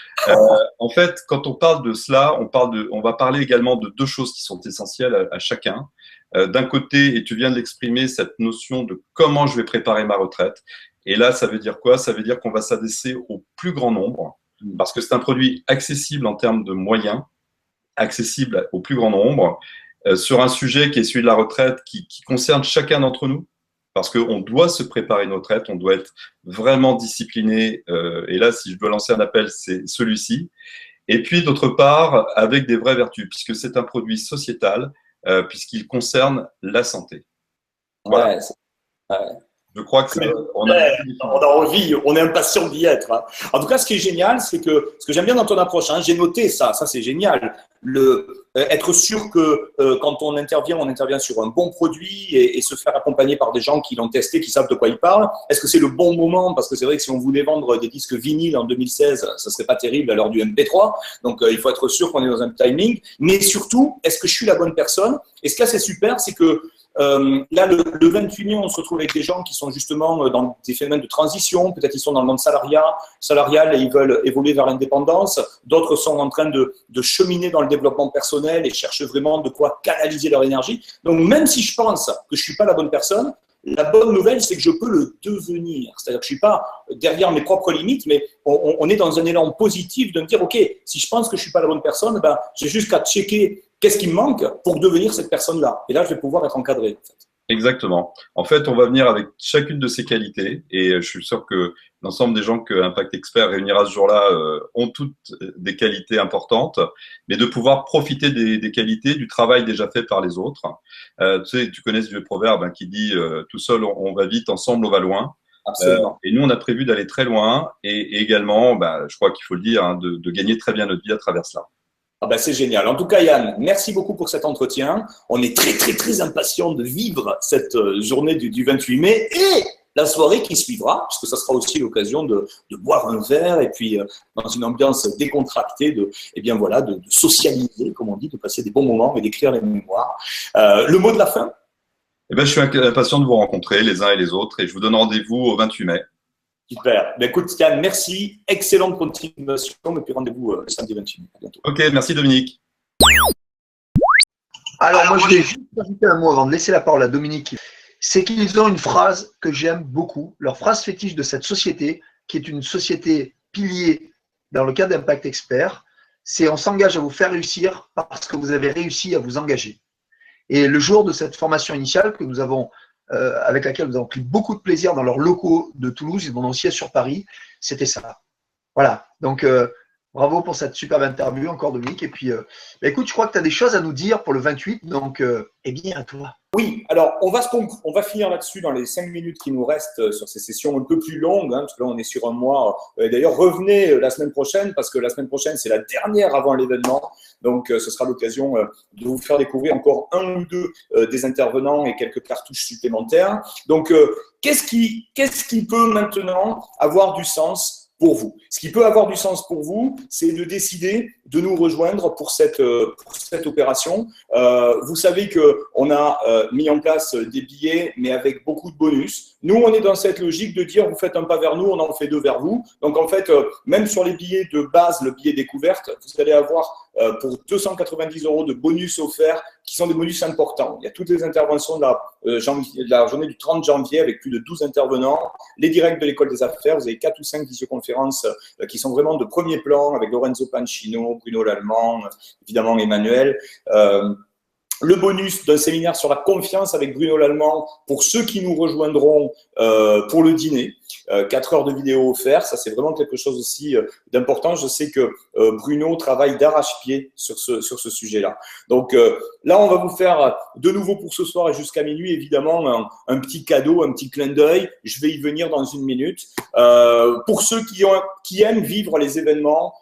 En fait, quand on parle de cela, on va parler également de deux choses qui sont essentielles à chacun. D'un côté, et tu viens de l'exprimer, cette notion de comment je vais préparer ma retraite. Et là, ça veut dire quoi? Ça veut dire qu'on va s'adresser au plus grand nombre, parce que c'est un produit accessible en termes de moyens, accessible au plus grand nombre, sur un sujet qui est celui de la retraite, qui concerne chacun d'entre nous, parce qu'on doit se préparer une retraite, on doit être vraiment discipliné, et là, si je dois lancer un appel, c'est celui-ci. Et puis, d'autre part, avec des vraies vertus, puisque c'est un produit sociétal, puisqu'il concerne la santé. Voilà. Ouais. Je crois que on a envie, on est impatient d'y être. Hein. En tout cas, ce qui est génial, c'est que ce que j'aime bien dans ton approche, hein, j'ai noté ça c'est génial. Être sûr que quand on intervient sur un bon produit et se faire accompagner par des gens qui l'ont testé, qui savent de quoi ils parlent. Est-ce que c'est le bon moment? Parce que c'est vrai que si on voulait vendre des disques vinyles en 2016, ça serait pas terrible à l'heure du MP3. Donc, il faut être sûr qu'on est dans un timing. Mais surtout, est-ce que je suis la bonne personne? Et ce qui est assez super, c'est que là, le 28 mai, on se retrouve avec des gens qui sont justement dans des phénomènes de transition. Peut-être ils sont dans le monde salarial et ils veulent évoluer vers l'indépendance. D'autres sont en train de cheminer dans le développement personnel et cherchent vraiment de quoi canaliser leur énergie. Donc, même si je pense que je suis pas la bonne personne, la bonne nouvelle, c'est que je peux le devenir. C'est-à-dire que je suis pas derrière mes propres limites, mais on est dans un élan positif de me dire, OK, si je pense que je suis pas la bonne personne, j'ai juste qu'à checker qu'est-ce qui me manque pour devenir cette personne-là. Et là, je vais pouvoir être encadré. En fait. Exactement. En fait, on va venir avec chacune de ces qualités et je suis sûr que l'ensemble des gens que Impact Expert réunira ce jour-là ont toutes des qualités importantes, mais de pouvoir profiter des qualités du travail déjà fait par les autres. Tu connais ce vieux proverbe qui dit tout seul on va vite, ensemble on va loin. Absolument. Et nous, on a prévu d'aller très loin et également, je crois qu'il faut le dire, de gagner très bien notre vie à travers cela. C'est génial. En tout cas, Yann, merci beaucoup pour cet entretien. On est très, très, très impatients de vivre cette journée du 28 mai et la soirée qui suivra, puisque ça sera aussi l'occasion de boire un verre et puis dans une ambiance décontractée, de socialiser, comme on dit, de passer des bons moments et d'écrire les mémoires. Le mot de la fin? Je suis impatient de vous rencontrer les uns et les autres et je vous donne rendez-vous au 28 mai. Super. Écoute, Yann, merci. Excellente continuation. Et puis rendez-vous le samedi 28 mai. À bientôt. Ok, merci Dominique. Alors, moi, je vais juste ajouter un mot avant de laisser la parole à Dominique. C'est qu'ils ont une phrase que j'aime beaucoup, leur phrase fétiche de cette société, qui est une société pilier dans le cadre d'Impact Expert, c'est on s'engage à vous faire réussir parce que vous avez réussi à vous engager. Et le jour de cette formation initiale que nous avons avec laquelle nous avons pris beaucoup de plaisir dans leurs locaux de Toulouse, ils ont un siège sur Paris, c'était ça. Voilà, donc bravo pour cette superbe interview encore Dominique. Et puis, écoute, je crois que tu as des choses à nous dire pour le 28, donc eh bien à toi. Oui, alors on va finir là-dessus dans les 5 minutes qui nous restent sur ces sessions un peu plus longues, hein, parce que là on est sur un mois. D'ailleurs, revenez la semaine prochaine, parce que la semaine prochaine c'est la dernière avant l'événement, donc ce sera l'occasion de vous faire découvrir encore un ou deux des intervenants et quelques cartouches supplémentaires. Donc, qu'est-ce qui peut maintenant avoir du sens pour vous? Ce qui peut avoir du sens pour vous, c'est de décider de nous rejoindre pour cette opération. Vous savez qu'on a mis en place des billets, mais avec beaucoup de bonus. Nous, on est dans cette logique de dire, vous faites un pas vers nous, on en fait deux vers vous. Donc, en fait, même sur les billets de base, le billet découverte, vous allez avoir pour 290 € de bonus offerts, qui sont des bonus importants. Il y a toutes les interventions de la journée du 30 janvier avec plus de 12 intervenants, les directs de l'école des affaires, vous avez 4 ou 5 visioconférences qui sont vraiment de premier plan avec Lorenzo Pancino, Bruno Lallemand, évidemment Emmanuel. Le bonus d'un séminaire sur la confiance avec Bruno Lallemand pour ceux qui nous rejoindront pour le dîner. 4 heures de vidéo offertes, ça c'est vraiment quelque chose aussi d'important. Je sais que Bruno travaille d'arrache-pied sur ce sujet-là. Donc là, on va vous faire de nouveau pour ce soir et jusqu'à minuit, évidemment, un petit cadeau, un petit clin d'œil. Je vais y venir dans une minute. Pour ceux qui aiment vivre les événements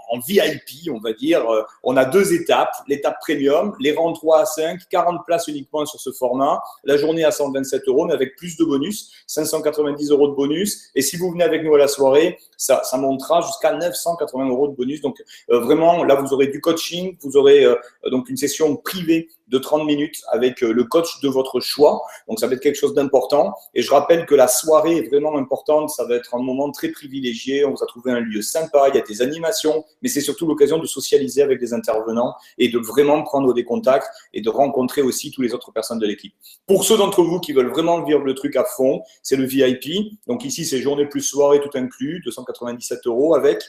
en VIP, on va dire, on a 2 étapes. L'étape premium, les rangs 3 à 5, 40 places uniquement sur ce format. La journée à 127 €, mais avec plus de bonus, 590 € de bonus. Et si vous venez avec nous à la soirée, ça montera jusqu'à 980 € de bonus. Donc vraiment, là, vous aurez du coaching, vous aurez donc une session privée de 30 minutes avec le coach de votre choix. Donc, ça va être quelque chose d'important. Et je rappelle que la soirée est vraiment importante. Ça va être un moment très privilégié. On vous a trouvé un lieu sympa. Il y a des animations, mais c'est surtout l'occasion de socialiser avec des intervenants et de vraiment prendre des contacts et de rencontrer aussi toutes les autres personnes de l'équipe. Pour ceux d'entre vous qui veulent vraiment vivre le truc à fond, c'est le VIP. Donc, ici, c'est journée plus soirée tout inclus, 297 € avec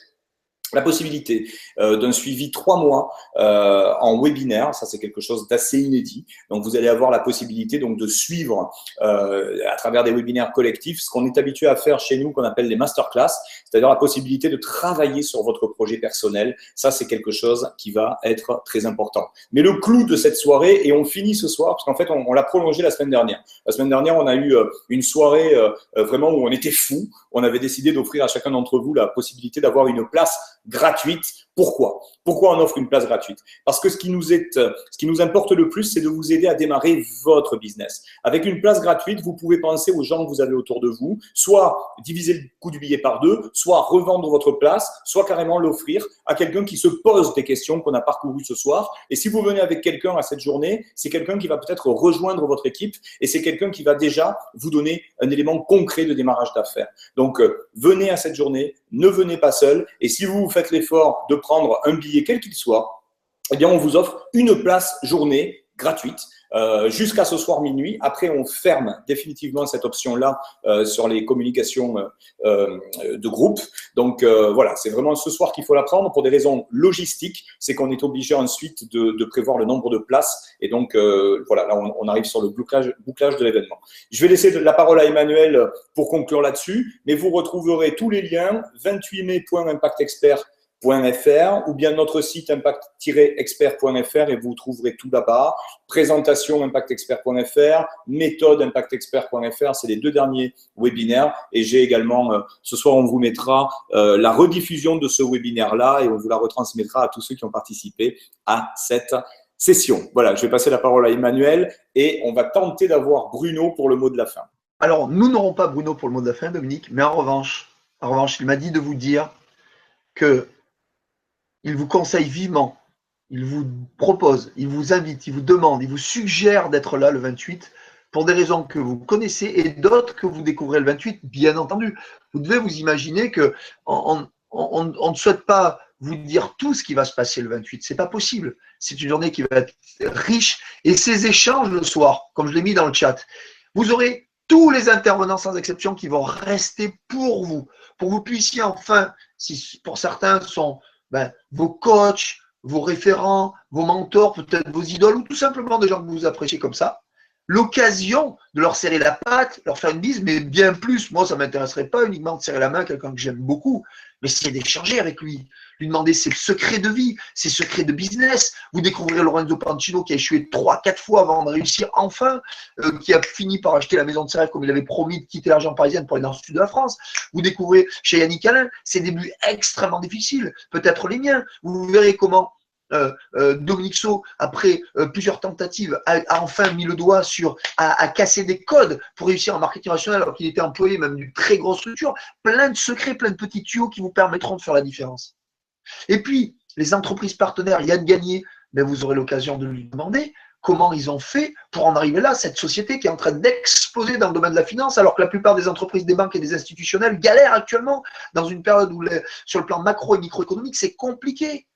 la possibilité d'un suivi 3 mois en webinaire. Ça, c'est quelque chose d'assez inédit. Donc, vous allez avoir la possibilité donc de suivre à travers des webinaires collectifs ce qu'on est habitué à faire chez nous, qu'on appelle les masterclass, c'est-à-dire la possibilité de travailler sur votre projet personnel. Ça, c'est quelque chose qui va être très important. Mais le clou de cette soirée, et on finit ce soir, parce qu'en fait, on l'a prolongé la semaine dernière. La semaine dernière, on a eu une soirée vraiment où on était fous. On avait décidé d'offrir à chacun d'entre vous la possibilité d'avoir une place gratuite. Pourquoi on offre une place gratuite? Parce que ce qui nous importe le plus, c'est de vous aider à démarrer votre business. Avec une place gratuite, vous pouvez penser aux gens que vous avez autour de vous, soit diviser le coût du billet par 2, soit revendre votre place, soit carrément l'offrir à quelqu'un qui se pose des questions qu'on a parcourues ce soir. Et si vous venez avec quelqu'un à cette journée, c'est quelqu'un qui va peut-être rejoindre votre équipe et c'est quelqu'un qui va déjà vous donner un élément concret de démarrage d'affaires. Donc, venez à cette journée, ne venez pas seul. Et si vous faites l'effort de prendre un billet quel qu'il soit, eh bien, on vous offre une place journée gratuite jusqu'à ce soir minuit. Après, on ferme définitivement cette option-là sur les communications de groupe. Donc, voilà, c'est vraiment ce soir qu'il faut la prendre pour des raisons logistiques. C'est qu'on est obligé ensuite de prévoir le nombre de places. Et donc, voilà, là, on arrive sur le bouclage de l'événement. Je vais laisser la parole à Emmanuel pour conclure là-dessus. Mais vous retrouverez tous les liens, 28mai.impactexpert.fr ou bien notre site impact-expert.fr et vous trouverez tout là-bas. Présentation impactexpert.fr, méthode impactexpert.fr, c'est les 2 derniers webinaires. Et j'ai également, ce soir, on vous mettra la rediffusion de ce webinaire-là et on vous la retransmettra à tous ceux qui ont participé à cette session. Voilà, je vais passer la parole à Emmanuel et on va tenter d'avoir Bruno pour le mot de la fin. Alors, nous n'aurons pas Bruno pour le mot de la fin, Dominique, mais en revanche, il m'a dit de vous dire que il vous conseille vivement, il vous propose, il vous invite, il vous demande, il vous suggère d'être là le 28 pour des raisons que vous connaissez et d'autres que vous découvrez le 28, bien entendu. Vous devez vous imaginer que on ne souhaite pas vous dire tout ce qui va se passer le 28. C'est pas possible. C'est une journée qui va être riche et ces échanges le soir, comme je l'ai mis dans le chat, vous aurez tous les intervenants sans exception qui vont rester pour que vous puissiez enfin, si pour certains sont vos coachs, vos référents, vos mentors, peut-être vos idoles ou tout simplement des gens que vous appréciez comme ça, l'occasion de leur serrer la patte, leur faire une bise, mais bien plus. Moi, ça ne m'intéresserait pas uniquement de serrer la main à quelqu'un que j'aime beaucoup, mais c'est d'échanger avec lui. Lui demander ses secrets de vie, ses secrets de business. Vous découvrirez Lorenzo Pancino qui a échoué 3-4 fois avant de réussir enfin, qui a fini par acheter la maison de ses rêves comme il avait promis de quitter l'argent parisienne pour aller dans le sud de la France. Vous découvrez chez Yannick Alain ses débuts extrêmement difficiles, peut-être les miens. Vous verrez comment Dominique Sceaux, après plusieurs tentatives, a enfin mis le doigt à casser des codes pour réussir en marketing national alors qu'il était employé même d'une très grosse structure. Plein de secrets, plein de petits tuyaux qui vous permettront de faire la différence. Et puis, les entreprises partenaires, Yann Gagné, ben vous aurez l'occasion de lui demander comment ils ont fait pour en arriver là, cette société qui est en train d'exploser dans le domaine de la finance, alors que la plupart des entreprises, des banques et des institutionnels galèrent actuellement dans une période où, sur le plan macro et microéconomique, c'est compliqué.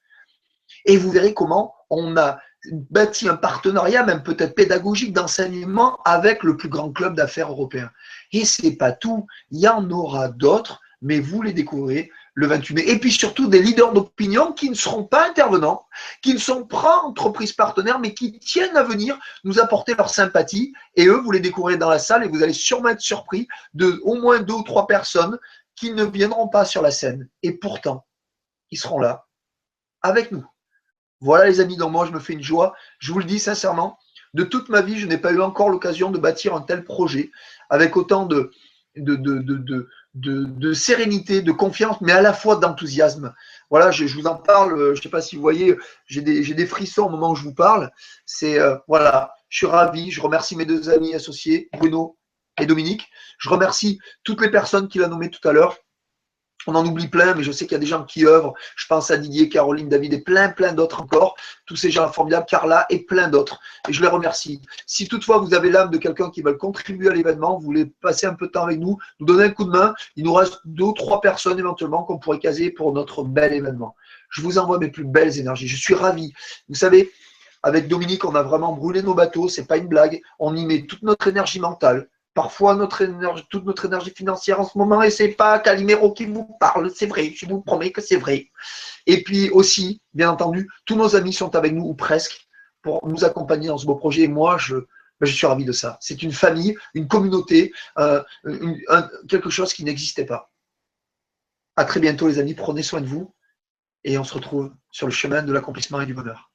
Et vous verrez comment on a bâti un partenariat, même peut-être pédagogique, d'enseignement avec le plus grand club d'affaires européen. Et ce n'est pas tout, il y en aura d'autres, mais vous les découvrez le 28 mai. Et puis surtout des leaders d'opinion qui ne seront pas intervenants, qui ne sont pas entreprises partenaires, mais qui tiennent à venir nous apporter leur sympathie. Et eux, vous les découvrez dans la salle et vous allez sûrement être surpris de au moins 2 ou 3 personnes qui ne viendront pas sur la scène. Et pourtant, ils seront là avec nous. Voilà les amis, donc moi je me fais une joie. Je vous le dis sincèrement, de toute ma vie, je n'ai pas eu encore l'occasion de bâtir un tel projet avec autant de sérénité, de confiance, mais à la fois d'enthousiasme. Voilà, je vous en parle, je ne sais pas si vous voyez, j'ai des frissons au moment où je vous parle. C'est voilà, je suis ravi, je remercie mes 2 amis associés, Bruno et Dominique. Je remercie toutes les personnes qu'il a nommées tout à l'heure. On en oublie plein, mais je sais qu'il y a des gens qui œuvrent. Je pense à Didier, Caroline, David et plein d'autres encore. Tous ces gens formidables, Carla et plein d'autres. Et je les remercie. Si toutefois vous avez l'âme de quelqu'un qui veut contribuer à l'événement, vous voulez passer un peu de temps avec nous, nous donner un coup de main, il nous reste 2 ou 3 personnes éventuellement qu'on pourrait caser pour notre bel événement. Je vous envoie mes plus belles énergies. Je suis ravi. Vous savez, avec Dominique, on a vraiment brûlé nos bateaux. C'est pas une blague. On y met toute notre énergie mentale. Parfois, toute notre énergie financière en ce moment, et c'est pas Calimero qui vous parle, c'est vrai, je vous promets que c'est vrai. Et puis aussi, bien entendu, tous nos amis sont avec nous, ou presque, pour nous accompagner dans ce beau projet. Et moi, je suis ravi de ça. C'est une famille, une communauté, quelque chose qui n'existait pas. À très bientôt les amis, prenez soin de vous, et on se retrouve sur le chemin de l'accomplissement et du bonheur.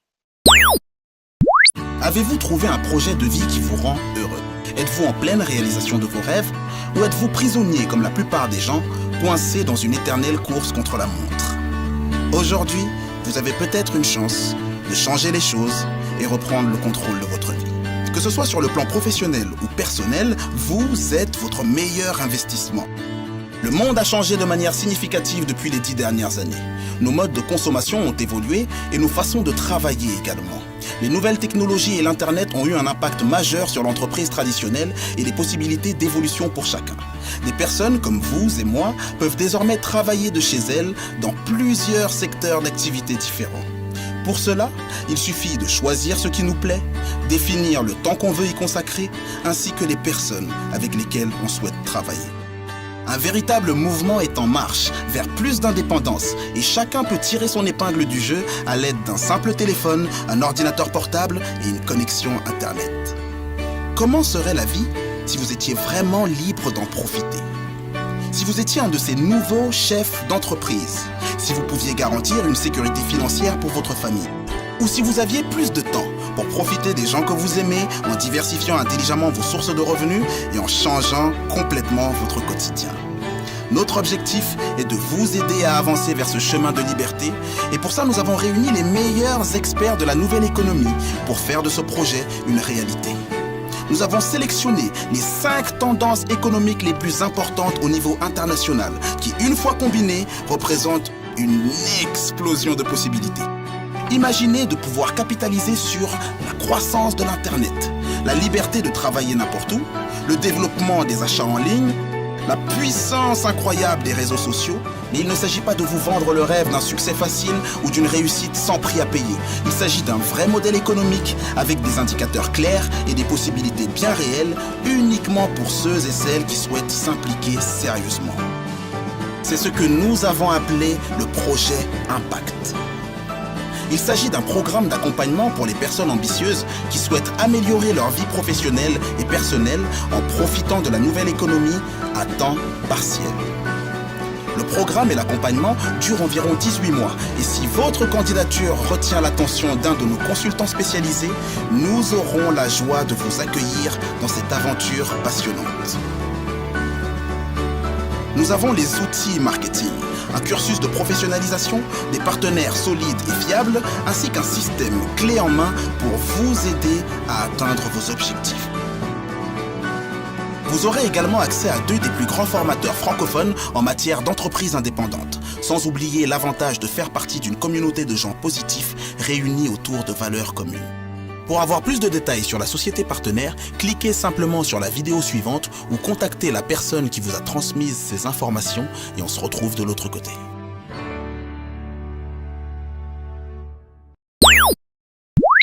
Avez-vous trouvé un projet de vie qui vous rend heureux ? Êtes-vous en pleine réalisation de vos rêves ou êtes-vous prisonnier, comme la plupart des gens, coincé dans une éternelle course contre la montre ? Aujourd'hui, vous avez peut-être une chance de changer les choses et reprendre le contrôle de votre vie. Que ce soit sur le plan professionnel ou personnel, vous êtes votre meilleur investissement. Le monde a changé de manière significative depuis les 10 dernières années. Nos modes de consommation ont évolué et nos façons de travailler également. Les nouvelles technologies et l'Internet ont eu un impact majeur sur l'entreprise traditionnelle et les possibilités d'évolution pour chacun. Des personnes comme vous et moi peuvent désormais travailler de chez elles dans plusieurs secteurs d'activité différents. Pour cela, il suffit de choisir ce qui nous plaît, définir le temps qu'on veut y consacrer, ainsi que les personnes avec lesquelles on souhaite travailler. Un véritable mouvement est en marche vers plus d'indépendance et chacun peut tirer son épingle du jeu à l'aide d'un simple téléphone, un ordinateur portable et une connexion Internet. Comment serait la vie si vous étiez vraiment libre d'en profiter ? Si vous étiez un de ces nouveaux chefs d'entreprise, si vous pouviez garantir une sécurité financière pour votre famille, ou si vous aviez plus de temps pour profiter des gens que vous aimez en diversifiant intelligemment vos sources de revenus et en changeant complètement votre quotidien. Notre objectif est de vous aider à avancer vers ce chemin de liberté et pour ça nous avons réuni les meilleurs experts de la nouvelle économie pour faire de ce projet une réalité. Nous avons sélectionné les 5 tendances économiques les plus importantes au niveau international qui, une fois combinées, représentent une explosion de possibilités. Imaginez de pouvoir capitaliser sur la croissance de l'Internet, la liberté de travailler n'importe où, le développement des achats en ligne, la puissance incroyable des réseaux sociaux. Mais il ne s'agit pas de vous vendre le rêve d'un succès facile ou d'une réussite sans prix à payer. Il s'agit d'un vrai modèle économique avec des indicateurs clairs et des possibilités bien réelles uniquement pour ceux et celles qui souhaitent s'impliquer sérieusement. C'est ce que nous avons appelé le projet Impact. Il s'agit d'un programme d'accompagnement pour les personnes ambitieuses qui souhaitent améliorer leur vie professionnelle et personnelle en profitant de la nouvelle économie à temps partiel. Le programme et l'accompagnement durent environ 18 mois et si votre candidature retient l'attention d'un de nos consultants spécialisés, nous aurons la joie de vous accueillir dans cette aventure passionnante. Nous avons les outils marketing, un cursus de professionnalisation, des partenaires solides et fiables, ainsi qu'un système clé en main pour vous aider à atteindre vos objectifs. Vous aurez également accès à 2 des plus grands formateurs francophones en matière d'entreprise indépendante, sans oublier l'avantage de faire partie d'une communauté de gens positifs réunis autour de valeurs communes. Pour avoir plus de détails sur la société partenaire, cliquez simplement sur la vidéo suivante ou contactez la personne qui vous a transmis ces informations et on se retrouve de l'autre côté.